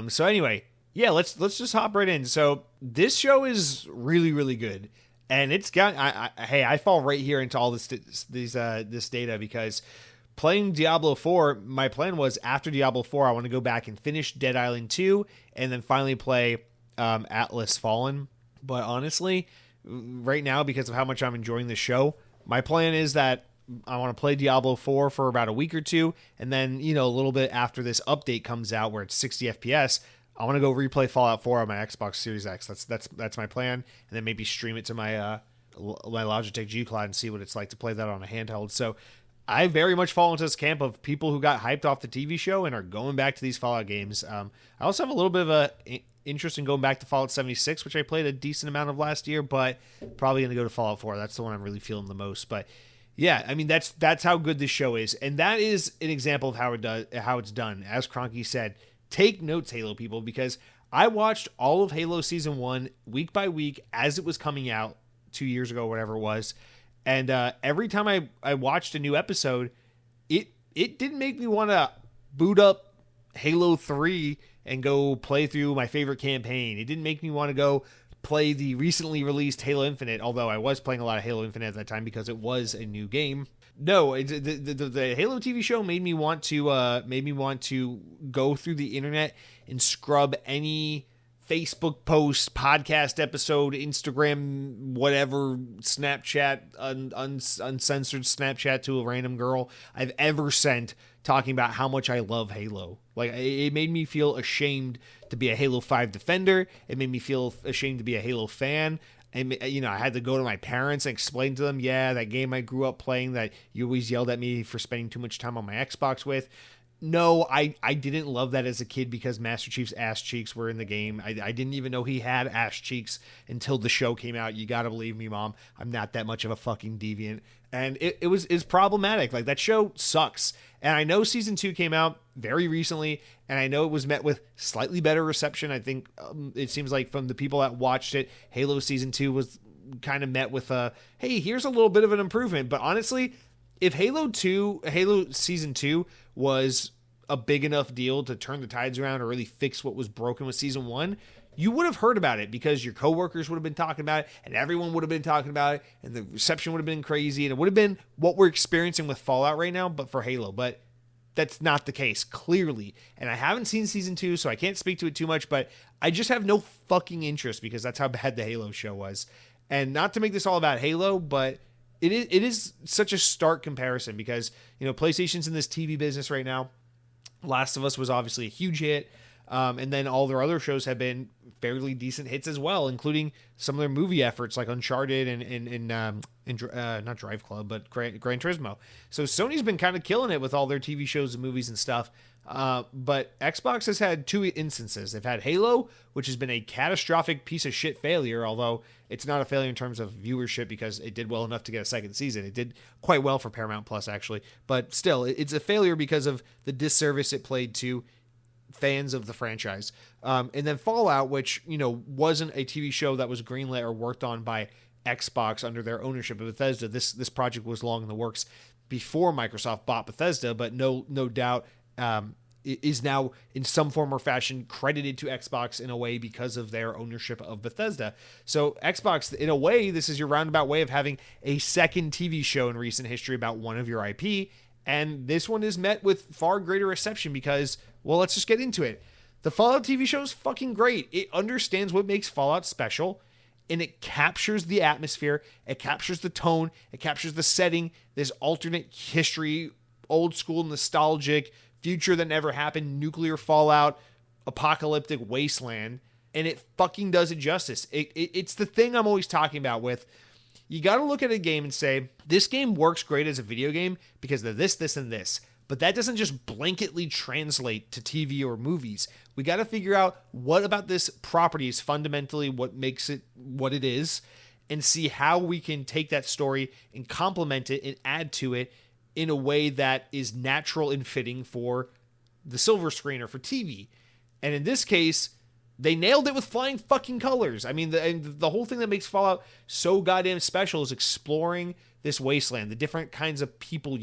So anyway, yeah, let's just hop right in. So this show is really, really good, and it's got. I fall right here into all this data because playing Diablo 4, my plan was after Diablo 4, I want to go back and finish Dead Island 2, and then finally play Atlas Fallen. But honestly, right now, because of how much I'm enjoying the show, my plan is that I want to play Diablo 4 for about a week or two, and then, a little bit after this update comes out where it's 60 FPS, I want to go replay Fallout 4 on my Xbox Series X. That's my plan, and then maybe stream it to my Logitech G Cloud and see what it's like to play that on a handheld. So I very much fall into this camp of people who got hyped off the TV show and are going back to these Fallout games. I also have a little bit of a interest in going back to Fallout 76, which I played a decent amount of last year, but probably going to go to Fallout 4. That's the one I'm really feeling the most. But yeah, I mean, that's how good this show is. And that is an example of how it's done. As Cronky said, take notes, Halo people, because I watched all of Halo Season 1 week by week as it was coming out 2 years ago, whatever it was. And every time I watched a new episode, it didn't make me want to boot up Halo 3 and go play through my favorite campaign. It didn't make me want to go play the recently released Halo Infinite, although I was playing a lot of Halo Infinite at that time because it was a new game. No, the Halo TV show made me want to go through the internet and scrub any Facebook post, podcast episode, Instagram, whatever, Snapchat, uncensored Snapchat to a random girl I've ever sent talking about how much I love Halo. Like, it made me feel ashamed to be a Halo 5 defender. It made me feel ashamed to be a Halo fan. And, I had to go to my parents and explain to them, yeah, that game I grew up playing that you always yelled at me for spending too much time on my Xbox with. No, I didn't love that as a kid because Master Chief's ass cheeks were in the game. I didn't even know he had ass cheeks until the show came out. You gotta believe me, Mom. I'm not that much of a fucking deviant. And it's problematic. Like, that show sucks. And I know season 2 came out very recently, and I know it was met with slightly better reception. I think it seems like from the people that watched it, Halo season 2 was kind of met with hey, here's a little bit of an improvement. But honestly, if Halo season 2 was a big enough deal to turn the tides around or really fix what was broken with season 1, you would have heard about it because your coworkers would have been talking about it and everyone would have been talking about it and the reception would have been crazy and it would have been what we're experiencing with Fallout right now, but for Halo. But that's not the case, clearly. And I haven't seen season 2, so I can't speak to it too much, but I just have no fucking interest because that's how bad the Halo show was. And not to make this all about Halo, but it is such a stark comparison because, PlayStation's in this TV business right now. Last of Us was obviously a huge hit. And then all their other shows have been fairly decent hits as well, including some of their movie efforts like Uncharted and not Drive Club, but Gran Turismo. So Sony's been kind of killing it with all their TV shows and movies and stuff. But Xbox has had two instances. They've had Halo, which has been a catastrophic piece of shit failure, although it's not a failure in terms of viewership because it did well enough to get a second season. It did quite well for Paramount Plus, actually. But still, it's a failure because of the disservice it played to fans of the franchise. And then Fallout, which, wasn't a TV show that was greenlit or worked on by Xbox under their ownership of Bethesda. This project was long in the works before Microsoft bought Bethesda, but no doubt is now in some form or fashion credited to Xbox in a way because of their ownership of Bethesda. So Xbox, in a way, this is your roundabout way of having a second TV show in recent history about one of your IP. And this one is met with far greater reception because, well, let's just get into it. The Fallout TV show is fucking great. It understands what makes Fallout special, and it captures the atmosphere, it captures the tone, it captures the setting, this alternate history, old school, nostalgic, future that never happened, nuclear fallout, apocalyptic wasteland, and it fucking does it justice. It's the thing I'm always talking about with, you got to look at a game and say, this game works great as a video game because of this, this, and this. But that doesn't just blanketly translate to TV or movies. We got to figure out what about this property is fundamentally what makes it what it is and see how we can take that story and complement it and add to it in a way that is natural and fitting for the silver screen or for TV. And in this case, they nailed it with flying fucking colors. I mean, the whole thing that makes Fallout so goddamn special is exploring this wasteland, the different kinds of people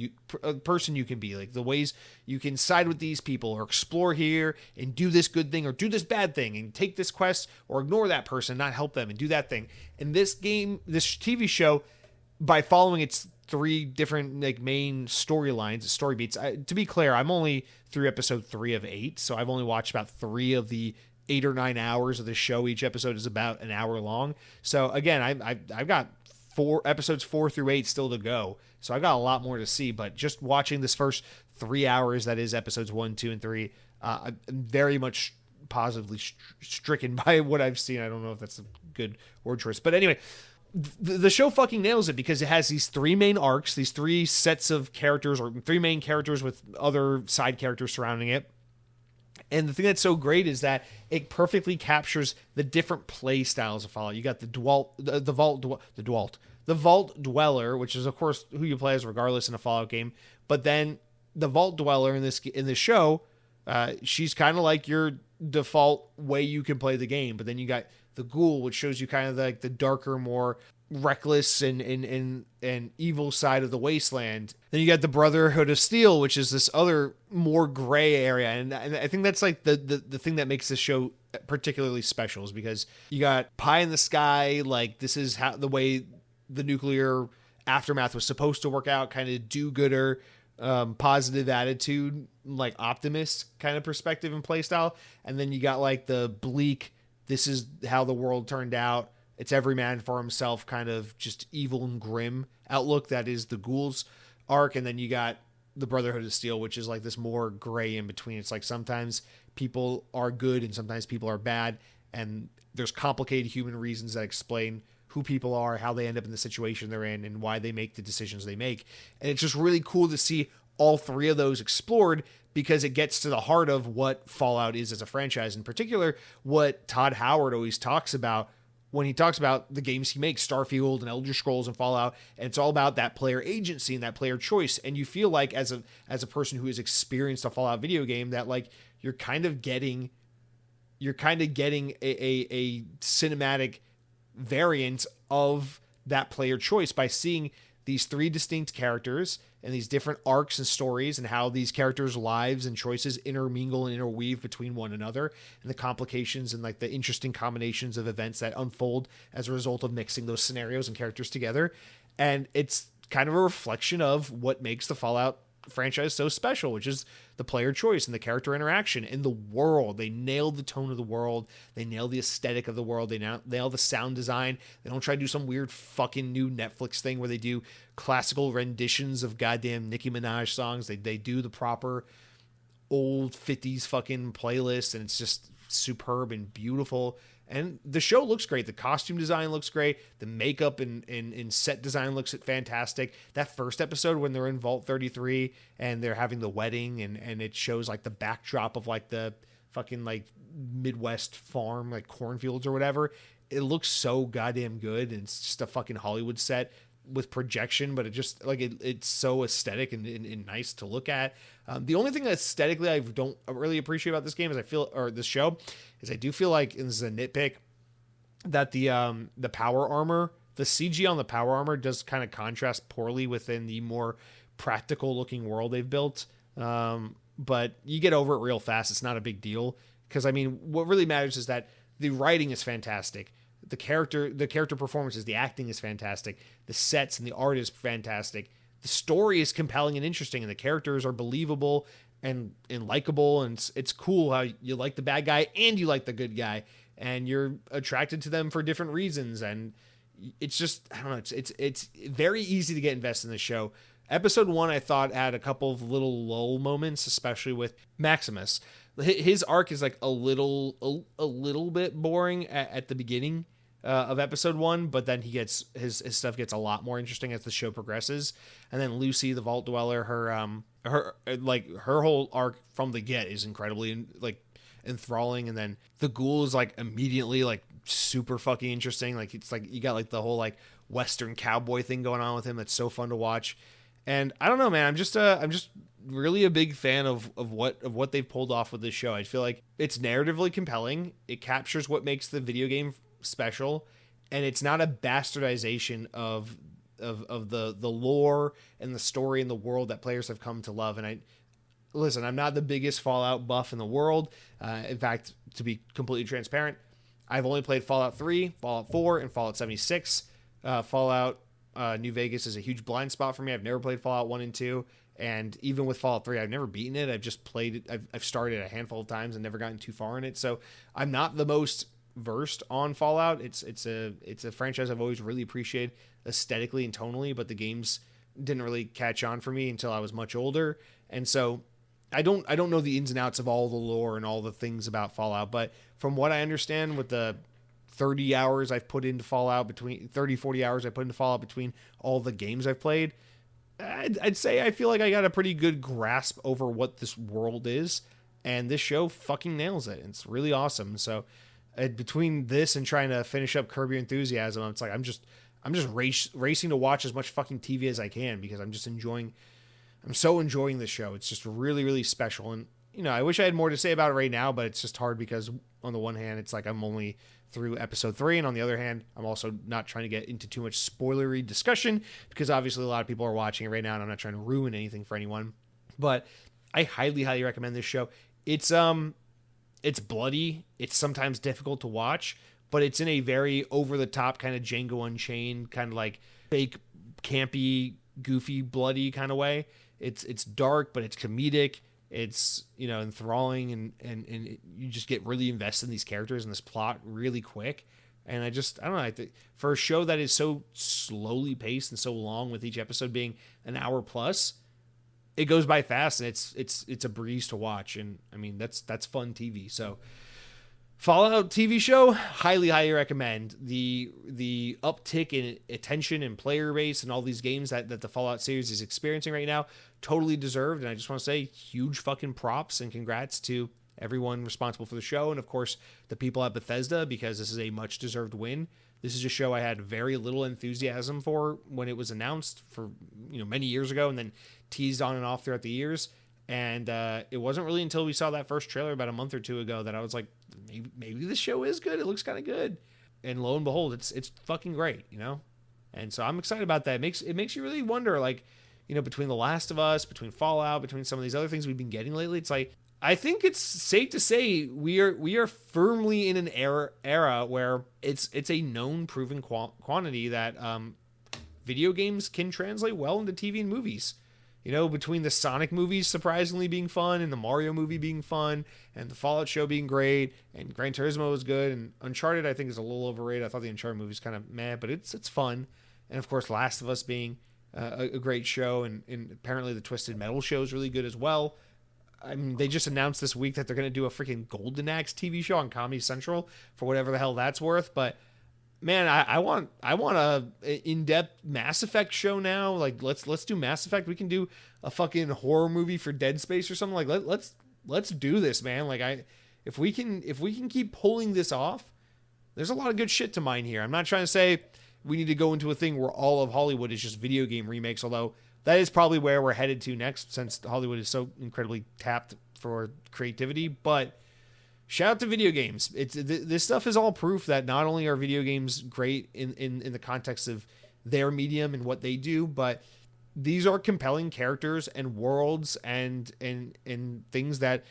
person you can be, like the ways you can side with these people or explore here and do this good thing or do this bad thing and take this quest or ignore that person, not help them and do that thing. And this game, this TV show, by following its three different main storylines, story beats. To be clear, I'm only through episode 3 of 8, so I've only watched about 3 of the 8 or 9 hours of the show. Each episode is about an hour long. So again, I've got episodes 4 through 8 still to go. So I've got a lot more to see, but just watching this first 3 hours, that is episodes 1, 2, and 3, I'm very much positively stricken by what I've seen. I don't know if that's a good word choice, but anyway, the show fucking nails it because it has these 3 main arcs, these 3 sets of characters or 3 main characters with other side characters surrounding it. And the thing that's so great is that it perfectly captures the different play styles of Fallout. You got the Vault Dweller, which is of course who you play as regardless in a Fallout game. But then the Vault Dweller in this show, she's kind of like your default way you can play the game. But then you got the Ghoul, which shows you kind of like the darker, more reckless and evil side of the wasteland. Then you got the Brotherhood of Steel, which is this other more gray area, and I think that's like the thing that makes this show particularly special, is because you got pie in the sky, like this is how the way the nuclear aftermath was supposed to work out, kind of do-gooder, positive attitude, like optimist kind of perspective and play style. And then you got like the bleak, this is how the world turned out, it's every man for himself, kind of just evil and grim outlook that is the Ghouls arc. And then you got the Brotherhood of Steel, which is like this more gray in between. It's like sometimes people are good and sometimes people are bad, and there's complicated human reasons that explain who people are, how they end up in the situation they're in, and why they make the decisions they make. And it's just really cool to see all three of those explored, because it gets to the heart of what Fallout is as a franchise. In particular, what Todd Howard always talks about when he talks about the games he makes, Starfield and Elder Scrolls and Fallout. And it's all about that player agency and that player choice. And you feel like as a person who has experienced a Fallout video game, that like you're kind of getting a cinematic variant of that player choice by seeing these three distinct characters and these different arcs and stories, and how these characters' lives and choices intermingle and interweave between one another, and the complications and like the interesting combinations of events that unfold as a result of mixing those scenarios and characters together. And it's kind of a reflection of what makes the Fallout franchise so special, which is the player choice and the character interaction and the world. They nailed the tone of the world. They nailed the aesthetic of the world. They nail the sound design. They don't try to do some weird fucking new Netflix thing where they do classical renditions of goddamn Nicki Minaj songs. They do the proper old 50s fucking playlist, and it's just superb and beautiful. And the show looks great. The costume design looks great. The makeup and set design looks fantastic. That first episode when they're in Vault 33 and they're having the wedding, and it shows like the backdrop of like the fucking like Midwest farm, like cornfields or whatever. It looks so goddamn good. And it's just a fucking Hollywood set with projection, but it just like it's so aesthetic and nice to look at. The only thing that aesthetically I don't really appreciate about this game this show is I do feel like, and this is a nitpick, that the power armor, the CG on the power armor does kind of contrast poorly within the more practical looking world they've built. But you get over it real fast. It's not a big deal, because I mean, what really matters is that the writing is fantastic. The character performances, the acting is fantastic. The sets and the art is fantastic. The story is compelling and interesting, and the characters are believable and likable. And it's cool how you like the bad guy and you like the good guy, and you're attracted to them for different reasons. And it's just, I don't know, it's very easy to get invested in the show. Episode 1, I thought, had a couple of little lull moments, especially with Maximus. His arc is like a little bit boring at the beginning of episode 1, but then his stuff gets a lot more interesting as the show progresses. And then Lucy, the Vault Dweller, her whole arc from the get is incredibly like enthralling. And then the Ghoul is like immediately like super fucking interesting. Like it's like you got like the whole like Western cowboy thing going on with him that's so fun to watch. And I don't know, man, I'm just really a big fan of what they've pulled off with this show. I feel like it's narratively compelling. It captures what makes the video game special, and it's not a bastardization of the lore and the story and the world that players have come to love. And I'm not the biggest Fallout buff in the world. In fact, to be completely transparent, I've only played Fallout 3, Fallout 4, and Fallout 76. Fallout New Vegas is a huge blind spot for me. I've never played Fallout 1 and 2. And even with Fallout 3, I've never beaten it. I've just played it. I've started a handful of times and never gotten too far in it. So I'm not the most versed on Fallout. It's a franchise I've always really appreciated aesthetically and tonally, but the games didn't really catch on for me until I was much older. And so I don't know the ins and outs of all the lore and all the things about Fallout, but from what I understand, with the 30 hours I've put into Fallout, between 30, 40 hours I put into Fallout between all the games I've played, I'd say I feel like I got a pretty good grasp over what this world is, and this show fucking nails it. It's really awesome. So between this and trying to finish up Curb Your Enthusiasm, it's like I'm just racing to watch as much fucking TV as I can, because I'm so enjoying this show. It's just really, really special. And I wish I had more to say about it right now, but it's just hard because on the one hand, it's like I'm only through episode 3, and on the other hand, I'm also not trying to get into too much spoilery discussion because obviously a lot of people are watching it right now, and I'm not trying to ruin anything for anyone. But I highly, highly recommend this show. It's bloody. It's sometimes difficult to watch, but it's in a very over-the-top kind of Django Unchained, kind of like fake, campy, goofy, bloody kind of way. It's dark, but it's comedic. It's, enthralling, and you just get really invested in these characters and this plot really quick. And I don't know, I think for a show that is so slowly paced and so long, with each episode being an hour plus, it goes by fast, and it's a breeze to watch. And I mean, that's fun TV. So Fallout TV show, highly, highly recommend. The uptick in attention and player base and all these games that the Fallout series is experiencing right now, totally deserved. And I just want to say huge fucking props and congrats to everyone responsible for the show, and of course the people at Bethesda, because this is a much deserved win. This is a show I had very little enthusiasm for when it was announced for many years ago, and then teased on and off throughout the years. And it wasn't really until we saw that first trailer about a month or two ago that I was like, maybe this show is good. It looks kind of good. And lo and behold, it's fucking great, And so I'm excited about that. It makes you really wonder, like, between The Last of Us, between Fallout, between some of these other things we've been getting lately, it's like, I think it's safe to say we are firmly in an era where it's a known, proven quantity that video games can translate well into TV and movies. Between the Sonic movies surprisingly being fun, and the Mario movie being fun, and the Fallout show being great, and Gran Turismo was good, and Uncharted I think is a little overrated. I thought the Uncharted movie was kind of meh, but it's fun. And of course, Last of Us being a great show, and apparently the Twisted Metal show is really good as well. I mean, they just announced this week that they're going to do a freaking Golden Axe TV show on Comedy Central for whatever the hell that's worth, but man, I want a in-depth Mass Effect show now. Like, let's do Mass Effect. We can do a fucking horror movie for Dead Space or something. Like, let's do this, man. Like, if we can keep pulling this off, there's a lot of good shit to mine here. I'm not trying to say we need to go into a thing where all of Hollywood is just video game remakes, although that is probably where we're headed to next, since Hollywood is so incredibly tapped for creativity. But shout out to video games. This stuff is all proof that not only are video games great in the context of their medium and what they do, but these are compelling characters and worlds and things that,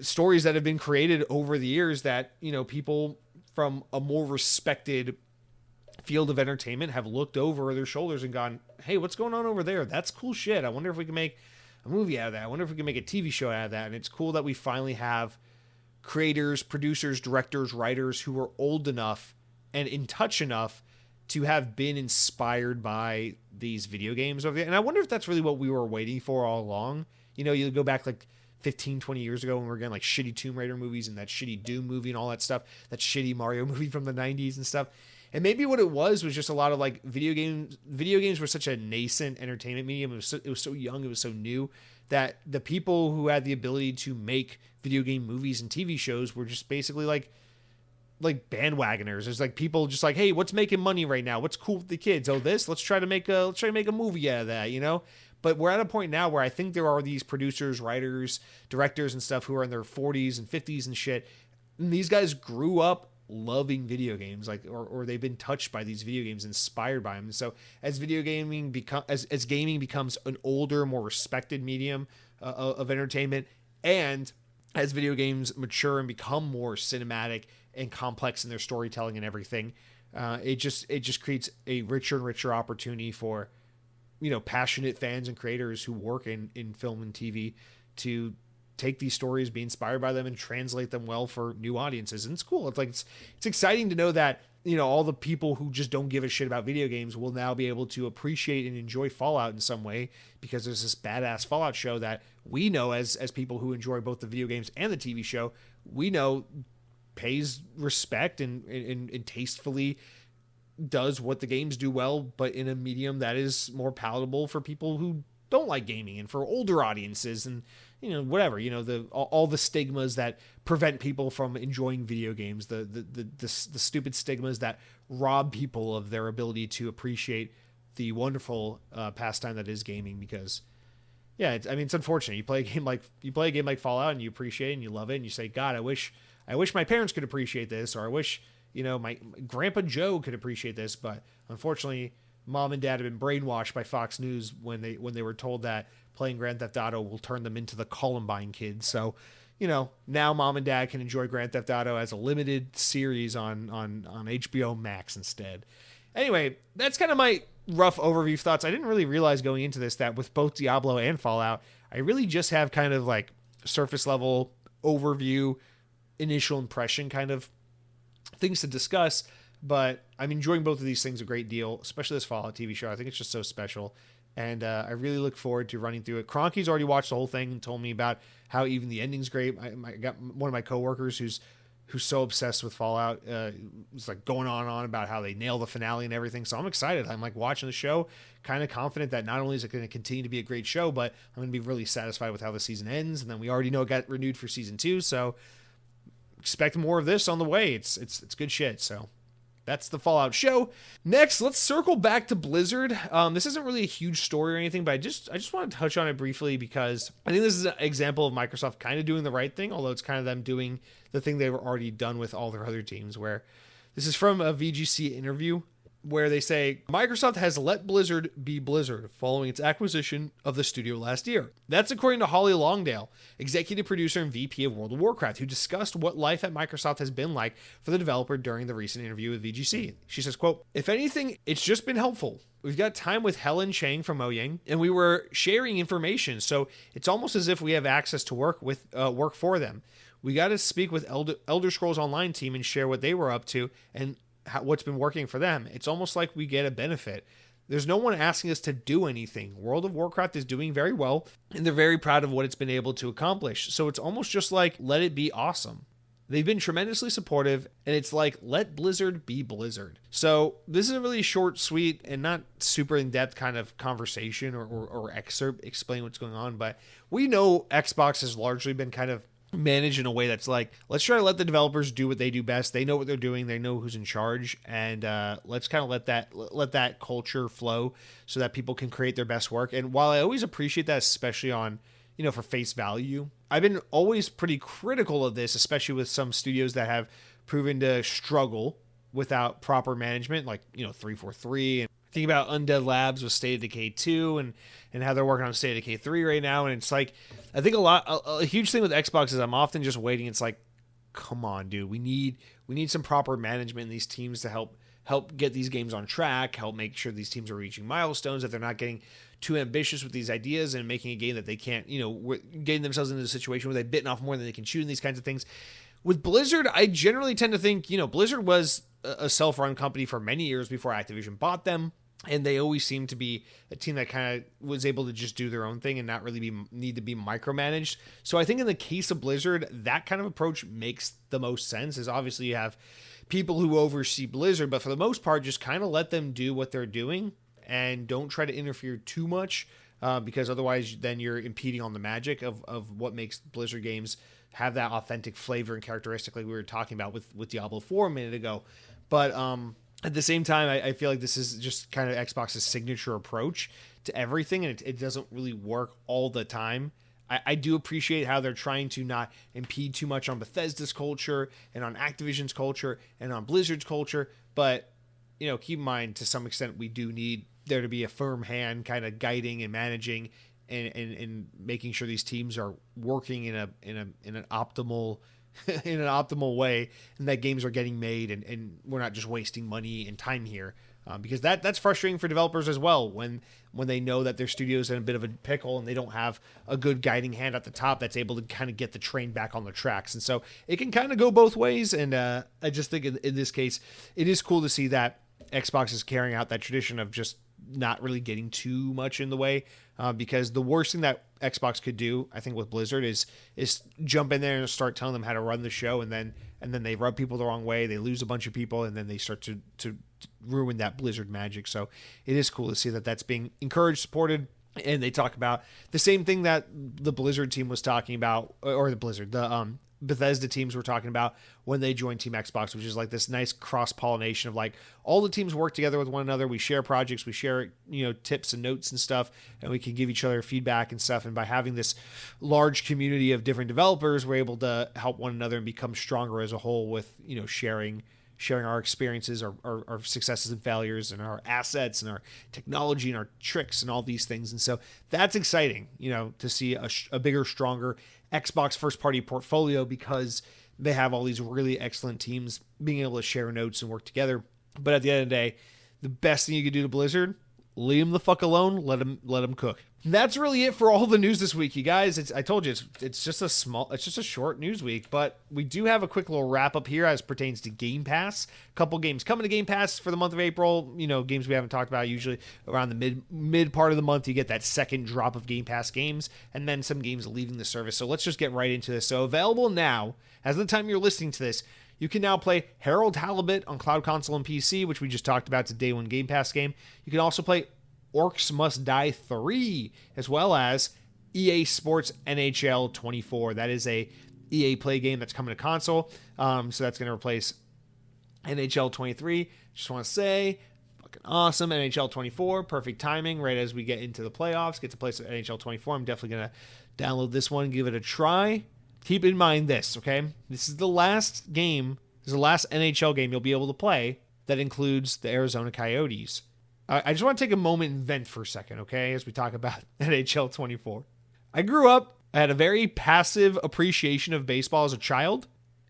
stories that have been created over the years that, people from a more respected field of entertainment have looked over their shoulders and gone, hey, what's going on over there? That's cool shit. I wonder if we can make a movie out of that. I wonder if we can make a TV show out of that. And it's cool that we finally have creators, producers, directors, writers who are old enough and in touch enough to have been inspired by these video games over there. And I wonder if that's really what we were waiting for all along. You go back like 15, 20 years ago when we were getting like shitty Tomb Raider movies and that shitty Doom movie and all that stuff, that shitty Mario movie from the 90s and stuff. And maybe what it was just a lot of like video games. Video games were such a nascent entertainment medium. It was so young. It was so new that the people who had the ability to make video game movies and TV shows were just basically like bandwagoners. There's like people just like, hey, what's making money right now? What's cool with the kids? Oh, this. Let's try to make a movie out of that. But we're at a point now where I think there are these producers, writers, directors, and stuff who are in their 40s and 50s and shit. And these guys grew up loving video games, like, or they've been touched by these video games, inspired by them. And so as gaming becomes an older, more respected medium of entertainment, and as video games mature and become more cinematic and complex in their storytelling and everything, it just creates a richer and richer opportunity for passionate fans and creators who work in film and TV to take these stories, be inspired by them, and translate them well for new audiences. And it's cool. It's exciting to know that, all the people who just don't give a shit about video games will now be able to appreciate and enjoy Fallout in some way, because there's this badass Fallout show that we know as people who enjoy both the video games and the TV show, we know pays respect and tastefully does what the games do well, but in a medium that is more palatable for people who don't like gaming and for older audiences and, whatever, all the stigmas that prevent people from enjoying video games, the stupid stigmas that rob people of their ability to appreciate the wonderful pastime that is gaming, because Yeah, it's unfortunate. You play a game like Fallout and you appreciate it and you love it and you say, God, I wish my parents could appreciate this, or I wish my Grandpa Joe could appreciate this. But unfortunately, mom and dad have been brainwashed by Fox News when they were told that playing Grand Theft Auto will turn them into the Columbine kids. So, now mom and dad can enjoy Grand Theft Auto as a limited series on HBO Max instead. Anyway, that's kind of my rough overview thoughts. I didn't really realize going into this that with both Diablo and Fallout, I really just have kind of like surface level overview, initial impression kind of things to discuss. But I'm enjoying both of these things a great deal, especially this Fallout TV show. I think it's just so special. And I really look forward to running through it. Cronky's already watched the whole thing and told me about how even the ending's great. I got one of my coworkers who's so obsessed with Fallout. It's like going on and on about how they nail the finale and everything. So I'm excited. I'm like watching the show, kind of confident that not only is it going to continue to be a great show, but I'm going to be really satisfied with how the season ends. And then we already know it got renewed for season 2. So expect more of this on the way. It's good shit. So that's the Fallout show. Next, let's circle back to Blizzard. This isn't really a huge story or anything, but I just want to touch on it briefly because I think this is an example of Microsoft kind of doing the right thing, although it's kind of them doing the thing they were already done with all their other teams, where this is from a VGC interview where they say, Microsoft has let Blizzard be Blizzard following its acquisition of the studio last year. That's according to Holly Longdale, executive producer and VP of World of Warcraft, who discussed what life at Microsoft has been like for the developer during the recent interview with VGC. She says, quote, if anything, it's just been helpful. We've got time with Helen Chang from Mojang, and we were sharing information, so it's almost as if we have access to work for them. We got to speak with Elder Scrolls Online team and share what they were up to and what's been working for them. It's almost like we get a benefit. There's no one asking us to do anything. World of Warcraft is doing very well, and they're very proud of what it's been able to accomplish. So it's almost just like, let it be awesome. They've been tremendously supportive, and it's like, let Blizzard be Blizzard. So this is a really short, sweet, and not super in-depth kind of conversation or excerpt explaining what's going on, but we know Xbox has largely been kind of managed in a way that's like, let's try to let the developers do what they do best. They know what they're doing. They know who's in charge, and let's kind of let that culture flow so that people can create their best work. And while I always appreciate that, especially on, for face value, I've been always pretty critical of this, especially with some studios that have proven to struggle without proper management, like 343, and think about Undead Labs with State of Decay 2 and how they're working on State of Decay 3 right now. And it's like, I think a huge thing with Xbox is I'm often just waiting. It's like, come on, dude, we need some proper management in these teams to help get these games on track, help make sure these teams are reaching milestones, that they're not getting too ambitious with these ideas and making a game that they can't, getting themselves into a situation where they've bitten off more than they can chew and these kinds of things. With Blizzard, I generally tend to think, Blizzard was a self-run company for many years before Activision bought them, and they always seemed to be a team that kind of was able to just do their own thing and not really need to be micromanaged. So I think in the case of Blizzard, that kind of approach makes the most sense, is obviously you have people who oversee Blizzard, but for the most part, just kind of let them do what they're doing and don't try to interfere too much, because otherwise then you're impeding on the magic of what makes Blizzard games have that authentic flavor and characteristic like we were talking about with Diablo 4 a minute ago. But at the same time, I feel like this is just kind of Xbox's signature approach to everything, and it doesn't really work all the time. I do appreciate how they're trying to not impede too much on Bethesda's culture and on Activision's culture and on Blizzard's culture, but keep in mind, to some extent, we do need there to be a firm hand kind of guiding and managing and making sure these teams are working in an optimal in an optimal way, and that games are getting made and we're not just wasting money and time here, because that's frustrating for developers as well when they know that their studio's in a bit of a pickle and they don't have a good guiding hand at the top that's able to kind of get the train back on the tracks. And so it can kind of go both ways, and I just think in this case it is cool to see that Xbox is carrying out that tradition of just not really getting too much in the way, because the worst thing that Xbox could do, I think, with Blizzard is jump in there and start telling them how to run the show, and then they rub people the wrong way, they lose a bunch of people, and then they start to ruin that Blizzard magic. So it is cool to see that that's being encouraged, supported, and they talk about the same thing that the Blizzard team was talking about, or the Bethesda teams were talking about when they joined Team Xbox, which is like this nice cross-pollination of like all the teams work together with one another. We share projects, we share, tips and notes and stuff, and we can give each other feedback and stuff. And by having this large community of different developers, we're able to help one another and become stronger as a whole with, sharing our experiences, our successes and failures, and our assets and our technology and our tricks and all these things. And so that's exciting, to see a bigger, stronger Xbox first-party portfolio, because they have all these really excellent teams being able to share notes and work together. But at the end of the day, the best thing you could do to Blizzard, leave them the fuck alone, let them cook. That's really it for all the news this week, you guys. I told you it's just a short news week, but we do have a quick little wrap up here as pertains to Game Pass. A couple games coming to Game Pass for the month of April. Games we haven't talked about. Usually around the mid part of the month, you get that second drop of Game Pass games, and then some games leaving the service. So let's just get right into this. So available now, as of the time you're listening to this, you can now play Harold Halibut on Cloud Console and PC, which we just talked about. It's a day one Game Pass game. You can also play Orcs Must Die 3, as well as EA Sports NHL 24. That is a EA Play game that's coming to console. So that's going to replace NHL 23. Just want to say, fucking awesome. NHL 24, perfect timing right as we get into the playoffs. Get to play some NHL 24. I'm definitely going to download this one, give it a try. Keep in mind this, okay? This is the last game, this is the last NHL game you'll be able to play that includes the Arizona Coyotes. I just want to take a moment and vent for a second, okay, as we talk about NHL 24. I grew up, I had a very passive appreciation of baseball as a child,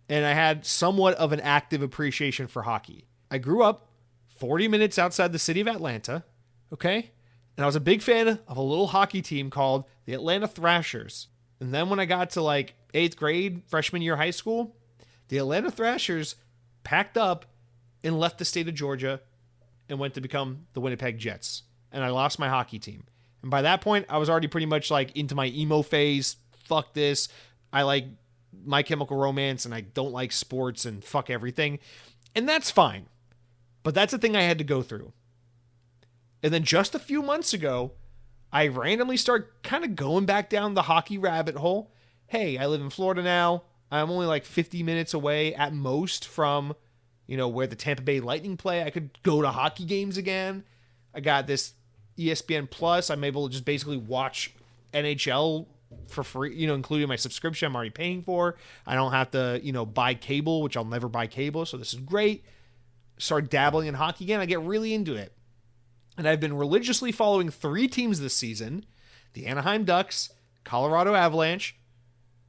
and I had somewhat of an active appreciation for hockey. I grew up 40 minutes outside the city of Atlanta, okay, and I was a big fan of a little hockey team called the Atlanta Thrashers. And then when I got to like 8th grade, freshman year of high school, the Atlanta Thrashers packed up and left the state of Georgia and went to become the Winnipeg Jets. And I lost my hockey team. And by that point, I was already pretty much like into my emo phase. Fuck this. I like My Chemical Romance and I don't like sports and fuck everything. And that's fine. But that's the thing I had to go through. And then just a few months ago, I randomly start kind of going back down the hockey rabbit hole. Hey, I live in Florida now. I'm only like 50 minutes away at most from where the Tampa Bay Lightning play. I could go to hockey games again. I got this ESPN Plus. I'm able to just basically watch NHL for free, including my subscription I'm already paying for. I don't have to, buy cable, which I'll never buy cable. So this is great. Start dabbling in hockey again. I get really into it. And I've been religiously following 3 teams this season: the Anaheim Ducks, Colorado Avalanche,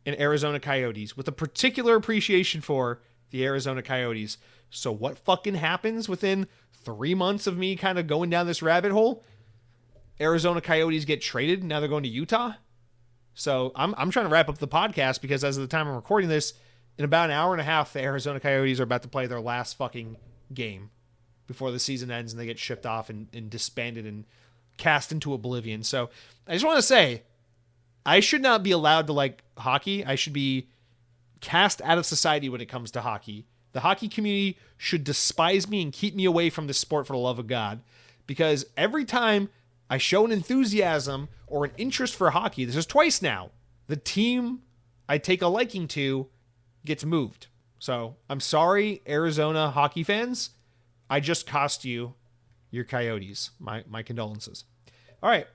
and Arizona Coyotes, with a particular appreciation for the Arizona Coyotes. So what fucking happens within 3 months of me kind of going down this rabbit hole? Arizona Coyotes get traded. Now they're going to Utah. So I'm trying to wrap up the podcast because as of the time I'm recording this, in about an hour and a half, the Arizona Coyotes are about to play their last fucking game before the season ends and they get shipped off and disbanded and cast into oblivion. So I just want to say, I should not be allowed to like hockey. I should be cast out of society when it comes to hockey. The hockey community should despise me and keep me away from this sport for the love of God. Because every time I show an enthusiasm or an interest for hockey, this is twice now, the team I take a liking to gets moved. So I'm sorry, Arizona hockey fans. I just cost you your Coyotes. My condolences. All right.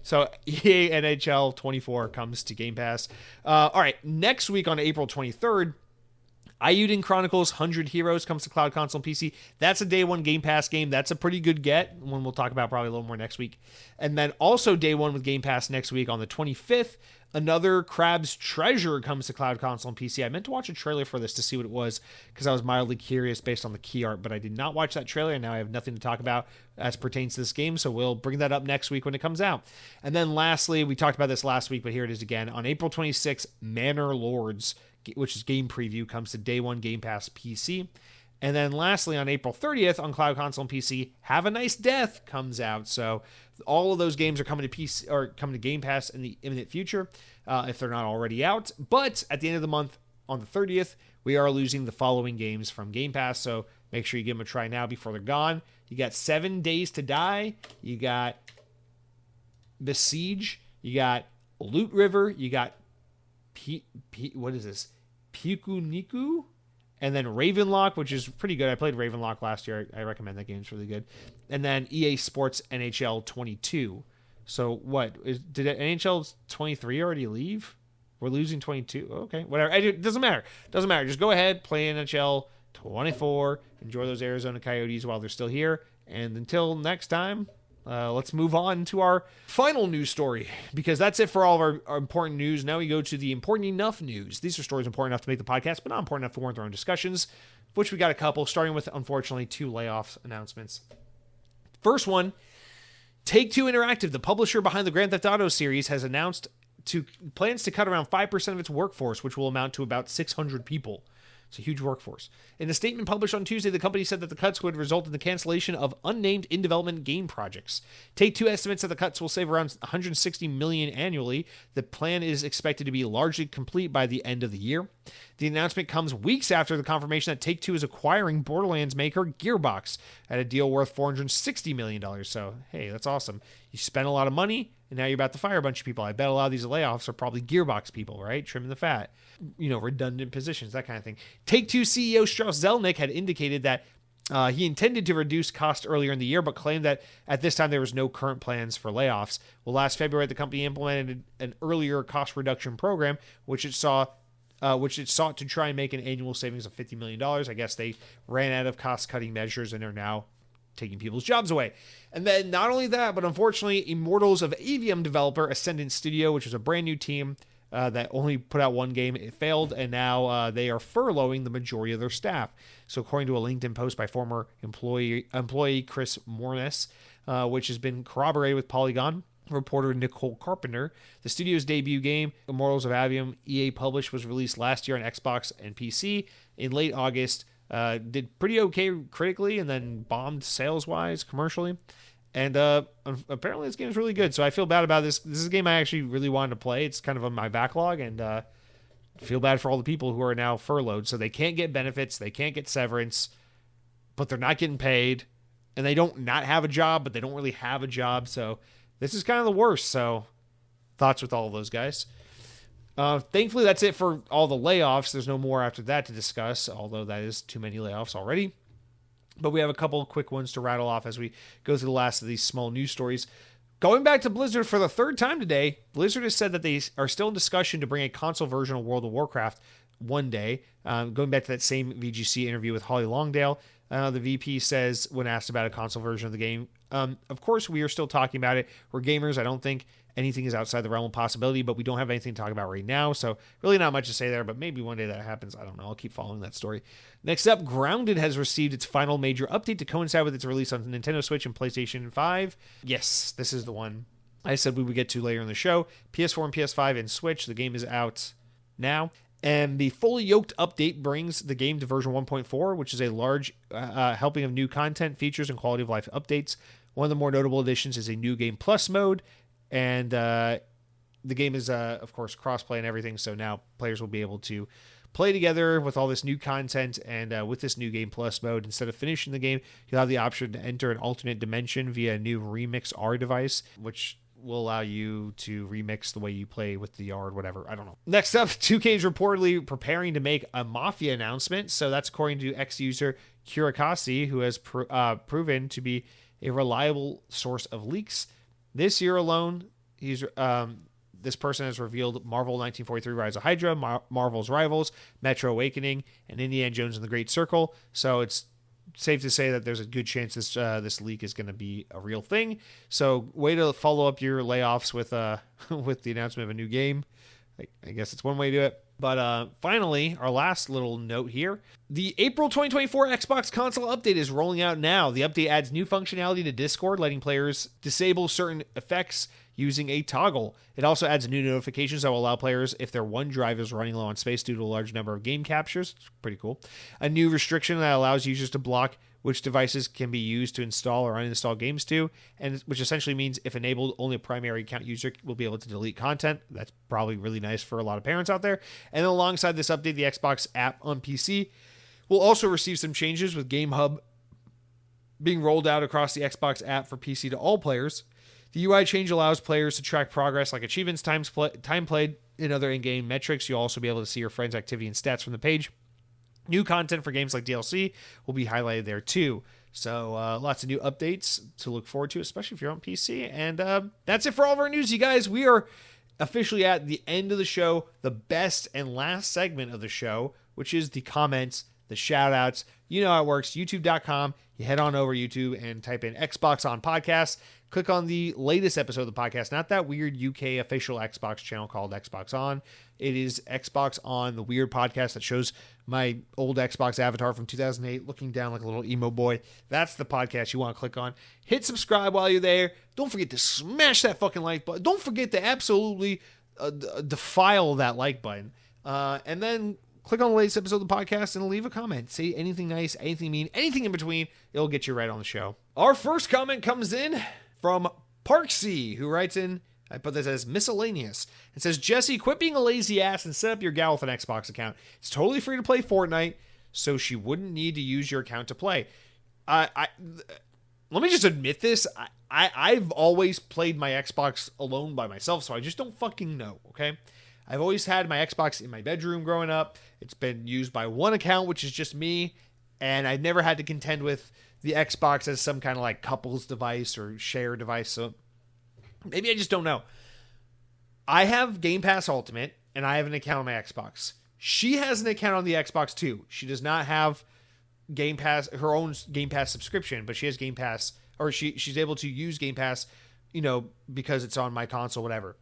So EA NHL 24 comes to Game Pass. All right. Next week on April 23rd, Eiyuden Chronicles 100 Heroes comes to Cloud Console and PC. That's a day one Game Pass game. That's a pretty good get. One we'll talk about probably a little more next week. And then also day one with Game Pass next week on the 25th. Another Crab's Treasure comes to Cloud Console and PC. I meant to watch a trailer for this to see what it was because I was mildly curious based on the key art, but I did not watch that trailer, and now I have nothing to talk about as pertains to this game, so we'll bring that up next week when it comes out. And then lastly, we talked about this last week, but here it is again. On April 26th, Manor Lords, which is game preview, comes to day one Game Pass PC. And then lastly, on April 30th on Cloud Console and PC, Have a Nice Death comes out. So all of those games are coming to PC or coming to Game Pass in the imminent future, if they're not already out. But at the end of the month, on the 30th, we are losing the following games from Game Pass. So make sure you give them a try now before they're gone. You got 7 Days to Die. You got Besiege. You got Loot River. You got what is this? Pikuniku, and then Ravenlock, which is pretty good. I played Ravenlock last year. I recommend that game. It's really good. And then EA Sports NHL 22. So did NHL 23 already leave? We're losing 22. Okay, whatever. It doesn't matter. Doesn't matter. Just go ahead, play NHL 24. Enjoy those Arizona Coyotes while they're still here. And until next time, let's move on to our final news story, because that's it for all of our important news. Now we go to the important enough news. These are stories important enough to make the podcast, but not important enough to warrant their own discussions, of which we got a couple, starting with, unfortunately, 2 layoffs announcements. First one, Take-Two Interactive, the publisher behind the Grand Theft Auto series, has announced plans to cut around 5% of its workforce, which will amount to about 600 people. It's a huge workforce. In a statement published on Tuesday, the company said that the cuts would result in the cancellation of unnamed in-development game projects. Take-Two estimates that the cuts will save around $160 million annually. The plan is expected to be largely complete by the end of the year. The announcement comes weeks after the confirmation that Take-Two is acquiring Borderlands maker Gearbox at a deal worth $460 million. So, hey, that's awesome. You spent a lot of money, and now you're about to fire a bunch of people. I bet a lot of these layoffs are probably Gearbox people, right? Trimming the fat. Redundant positions, that kind of thing. Take-Two CEO Strauss Zelnick had indicated that he intended to reduce costs earlier in the year, but claimed that at this time there was no current plans for layoffs. Well, last February, the company implemented an earlier cost reduction program, which it sought to try and make an annual savings of $50 million. I guess they ran out of cost-cutting measures and are now taking people's jobs away. And then not only that, but unfortunately, Immortals of Avium developer Ascendant Studio, which was a brand new team that only put out one game, it failed, and now they are furloughing the majority of their staff. So according to a LinkedIn post by former employee Chris Mornes, which has been corroborated with Polygon reporter Nicole Carpenter, the studio's debut game, Immortals of Avium, EA published, was released last year on Xbox and PC in late August. Did pretty okay critically, and then bombed sales-wise, commercially. And apparently this game is really good, so I feel bad about this. This is a game I actually really wanted to play. It's kind of on my backlog, and feel bad for all the people who are now furloughed. So they can't get benefits, they can't get severance, but they're not getting paid, and they don't not have a job, but they don't really have a job. So this is kind of the worst. So thoughts with all of those guys. Thankfully, that's it for all the layoffs. There's no more after that to discuss, although that is too many layoffs already. But we have a couple of quick ones to rattle off as we go through the last of these small news stories. Going back to Blizzard for the third time today, Blizzard has said that they are still in discussion to bring a console version of World of Warcraft one day. Going back to that same VGC interview with Holly Longdale, the VP says when asked about a console version of the game, of course we are still talking about it. We're gamers. I don't think anything is outside the realm of possibility, but we don't have anything to talk about right now. So really not much to say there, but maybe one day that happens. I don't know. I'll keep following that story. Next up, Grounded has received its final major update to coincide with its release on Nintendo Switch and PlayStation 5. Yes, this is the one I said we would get to later in the show. PS4 and PS5 and Switch. The game is out now. And the Fully Yoked update brings the game to version 1.4, which is a large helping of new content, features, and quality of life updates. One of the more notable additions is a new Game Plus mode. And the game is, of course, cross-play and everything, so now players will be able to play together with all this new content, and with this new Game Plus mode, instead of finishing the game, you'll have the option to enter an alternate dimension via a new Remix R device, which will allow you to remix the way you play with the R or whatever. I don't know. Next up, 2K is reportedly preparing to make a Mafia announcement, so that's according to ex-user Kurakasi, who has proven to be a reliable source of leaks. This year alone, this person has revealed Marvel 1943 Rise of Hydra, Marvel's Rivals, Metro Awakening, and Indiana Jones and the Great Circle. So it's safe to say that there's a good chance this leak is going to be a real thing. So way to follow up your layoffs with the announcement of a new game. I guess it's one way to do it. But finally, our last little note here. The April 2024 Xbox console update is rolling out now. The update adds new functionality to Discord, letting players disable certain effects using a toggle. It also adds new notifications that will allow players, if their OneDrive is running low on space due to a large number of game captures. It's pretty cool. A new restriction that allows users to block which devices can be used to install or uninstall games to, and which essentially means if enabled, only a primary account user will be able to delete content. That's probably really nice for a lot of parents out there. And alongside this update, the Xbox app on PC will also receive some changes, with Game Hub being rolled out across the Xbox app for PC to all players. The UI change allows players to track progress like achievements, time played, and other in-game metrics. You'll also be able to see your friends' activity and stats from the page. New content for games like DLC will be highlighted there too. So lots of new updates to look forward to, especially if you're on PC. And that's it for all of our news, you guys. We are officially at the end of the show, the best and last segment of the show, which is the comments, the shout-outs. You know how it works. YouTube.com. You head on over YouTube and type in Xbox On Podcast. Click on the latest episode of the podcast, not that weird UK official Xbox channel called Xbox On. It is Xbox On, the weird podcast that shows my old Xbox avatar from 2008 looking down like a little emo boy. That's the podcast you want to click on. Hit subscribe while you're there. Don't forget to smash that fucking like button. Don't forget to absolutely defile that like button. And then click on the latest episode of the podcast and leave a comment. Say anything nice, anything mean, anything in between. It'll get you right on the show. Our first comment comes in from Parksy, who writes in, I put this as miscellaneous. It says, Jesse, quit being a lazy ass and set up your gal with an Xbox account. It's totally free to play Fortnite, so she wouldn't need to use your account to play. Let me just admit this. I've always played my Xbox alone by myself, so I just don't fucking know, okay? I've always had my Xbox in my bedroom growing up. It's been used by one account, which is just me, and I've never had to contend with the Xbox as some kind of like couples device or share device, so maybe I just don't know. I have Game Pass Ultimate, and I have an account on my Xbox. She has an account on the Xbox too. She does not have Game Pass, her own Game Pass subscription, but she has Game Pass, or she's able to use Game Pass, because it's on my console, whatever.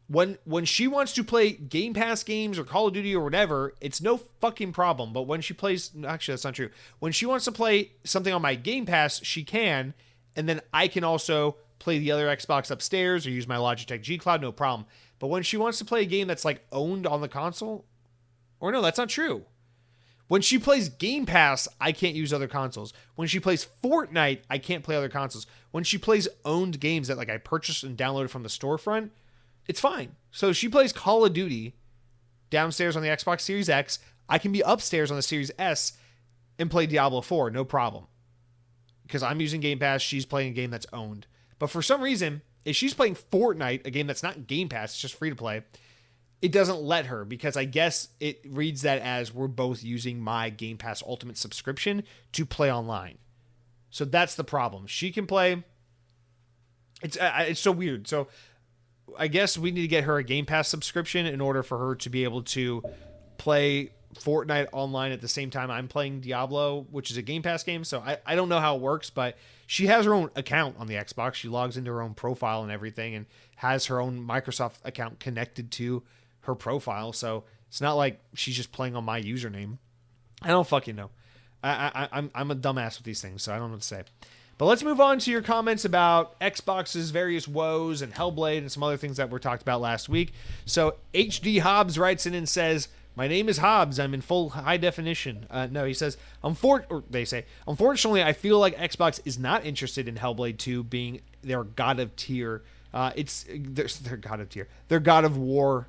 When she wants to play Game Pass games or Call of Duty or whatever, it's no fucking problem. But when she plays, actually that's not true. When she wants to play something on my Game Pass, she can, and then I can also play the other Xbox upstairs or use my Logitech G Cloud, no problem. But when she wants to play a game that's like owned on the console, or no, that's not true. When she plays Game Pass, I can't use other consoles. When she plays Fortnite, I can't play other consoles. When she plays owned games that like I purchased and downloaded from the storefront, it's fine. So she plays Call of Duty downstairs on the Xbox Series X. I can be upstairs on the Series S and play Diablo IV, no problem. Because I'm using Game Pass, she's playing a game that's owned. But for some reason, if she's playing Fortnite, a game that's not Game Pass, it's just free to play, it doesn't let her, because I guess it reads that as we're both using my Game Pass Ultimate subscription to play online. So that's the problem. She can play. It's so weird. So I guess we need to get her a Game Pass subscription in order for her to be able to play Fortnite online at the same time I'm playing Diablo, which is a Game Pass game. So I don't know how it works, but she has her own account on the Xbox. She logs into her own profile and everything and has her own Microsoft account connected to her profile. So it's not like she's just playing on my username. I don't fucking know. I'm a dumbass with these things, so I don't know what to say. But let's move on to your comments about Xbox's various woes and Hellblade and some other things that were talked about last week. So HD Hobbs writes in and says, my name is Hobbs. I'm in full high definition. No, he says, unfortunately, I feel like Xbox is not interested in Hellblade 2 being their God of tier. It's their God of tier. Their God of War.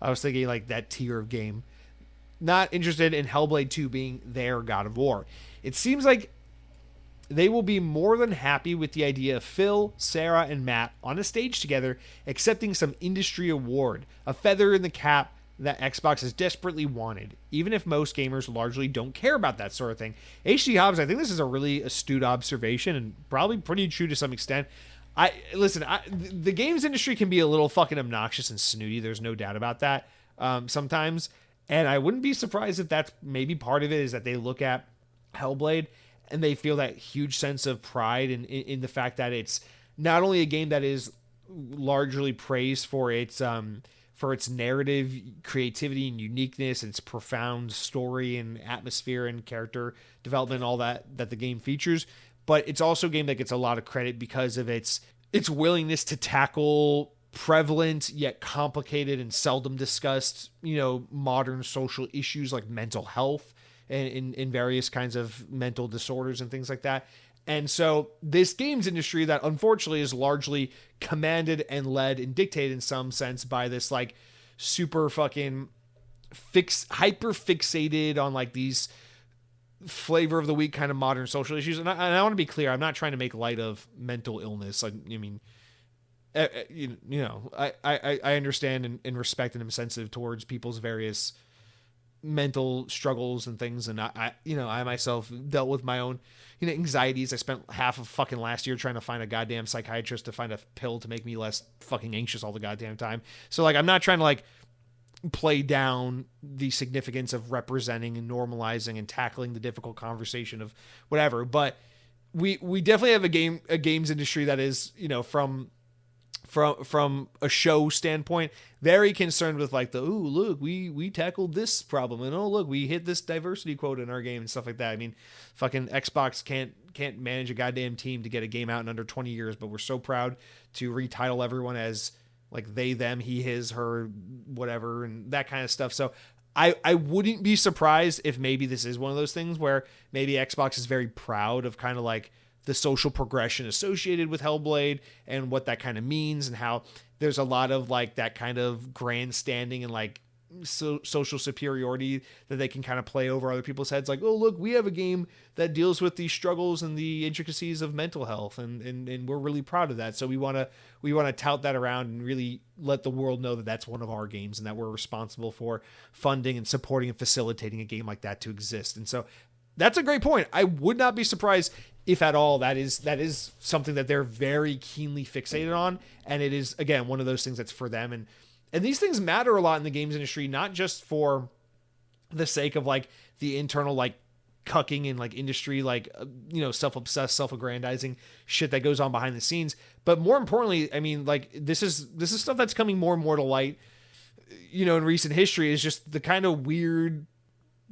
I was thinking like that tier of game. Not interested in Hellblade 2 being their God of War. It seems like they will be more than happy with the idea of Phil, Sarah, and Matt on a stage together, accepting some industry award, a feather in the cap that Xbox has desperately wanted, even if most gamers largely don't care about that sort of thing. H.D. Hobbs, I think this is a really astute observation and probably pretty true to some extent. The games industry can be a little fucking obnoxious and snooty. There's no doubt about that sometimes. And I wouldn't be surprised if that's maybe part of it, is that they look at Hellblade and they feel that huge sense of pride in the fact that it's not only a game that is largely praised for its narrative, creativity, and uniqueness, its profound story and atmosphere and character development, and all that the game features, but it's also a game that gets a lot of credit because of its willingness to tackle prevalent yet complicated and seldom discussed, modern social issues like mental health and in various kinds of mental disorders and things like that. And so this games industry that unfortunately is largely commanded and led and dictated in some sense by this like super fucking hyper fixated on like these flavor of the week kind of modern social issues. And I want to be clear, I'm not trying to make light of mental illness. I mean, I understand and respect and am sensitive towards people's various mental struggles and things, and I myself dealt with my own anxieties. I spent half of fucking last year trying to find a goddamn psychiatrist to find a pill to make me less fucking anxious all the goddamn time. So like I'm not trying to like play down the significance of representing and normalizing and tackling the difficult conversation of whatever, but we definitely have a games industry that is, from a show standpoint, very concerned with like look, we tackled this problem, and look, we hit this diversity quota in our game and stuff like that. I mean, fucking Xbox can't manage a goddamn team to get a game out in under 20 years, but we're so proud to retitle everyone as like they, them, he, his, her, whatever, and that kind of stuff. So I wouldn't be surprised if maybe this is one of those things where maybe Xbox is very proud of kind of like the social progression associated with Hellblade and what that kind of means, and how there's a lot of like that kind of grandstanding and like social superiority that they can kind of play over other people's heads. Like, oh, look, we have a game that deals with the struggles and the intricacies of mental health, and we're really proud of that. So we want to tout that around and really let the world know that that's one of our games and that we're responsible for funding and supporting and facilitating a game like that to exist. And so that's a great point. I would not be surprised if at all that is something that they're very keenly fixated on, and it is, again, one of those things that's for them. And these things matter a lot in the games industry, not just for the sake of like the internal like cucking and like industry, like self-obsessed, self-aggrandizing shit that goes on behind the scenes, but more importantly, I mean, like this is stuff that's coming more and more to light, in recent history, is just the kind of weird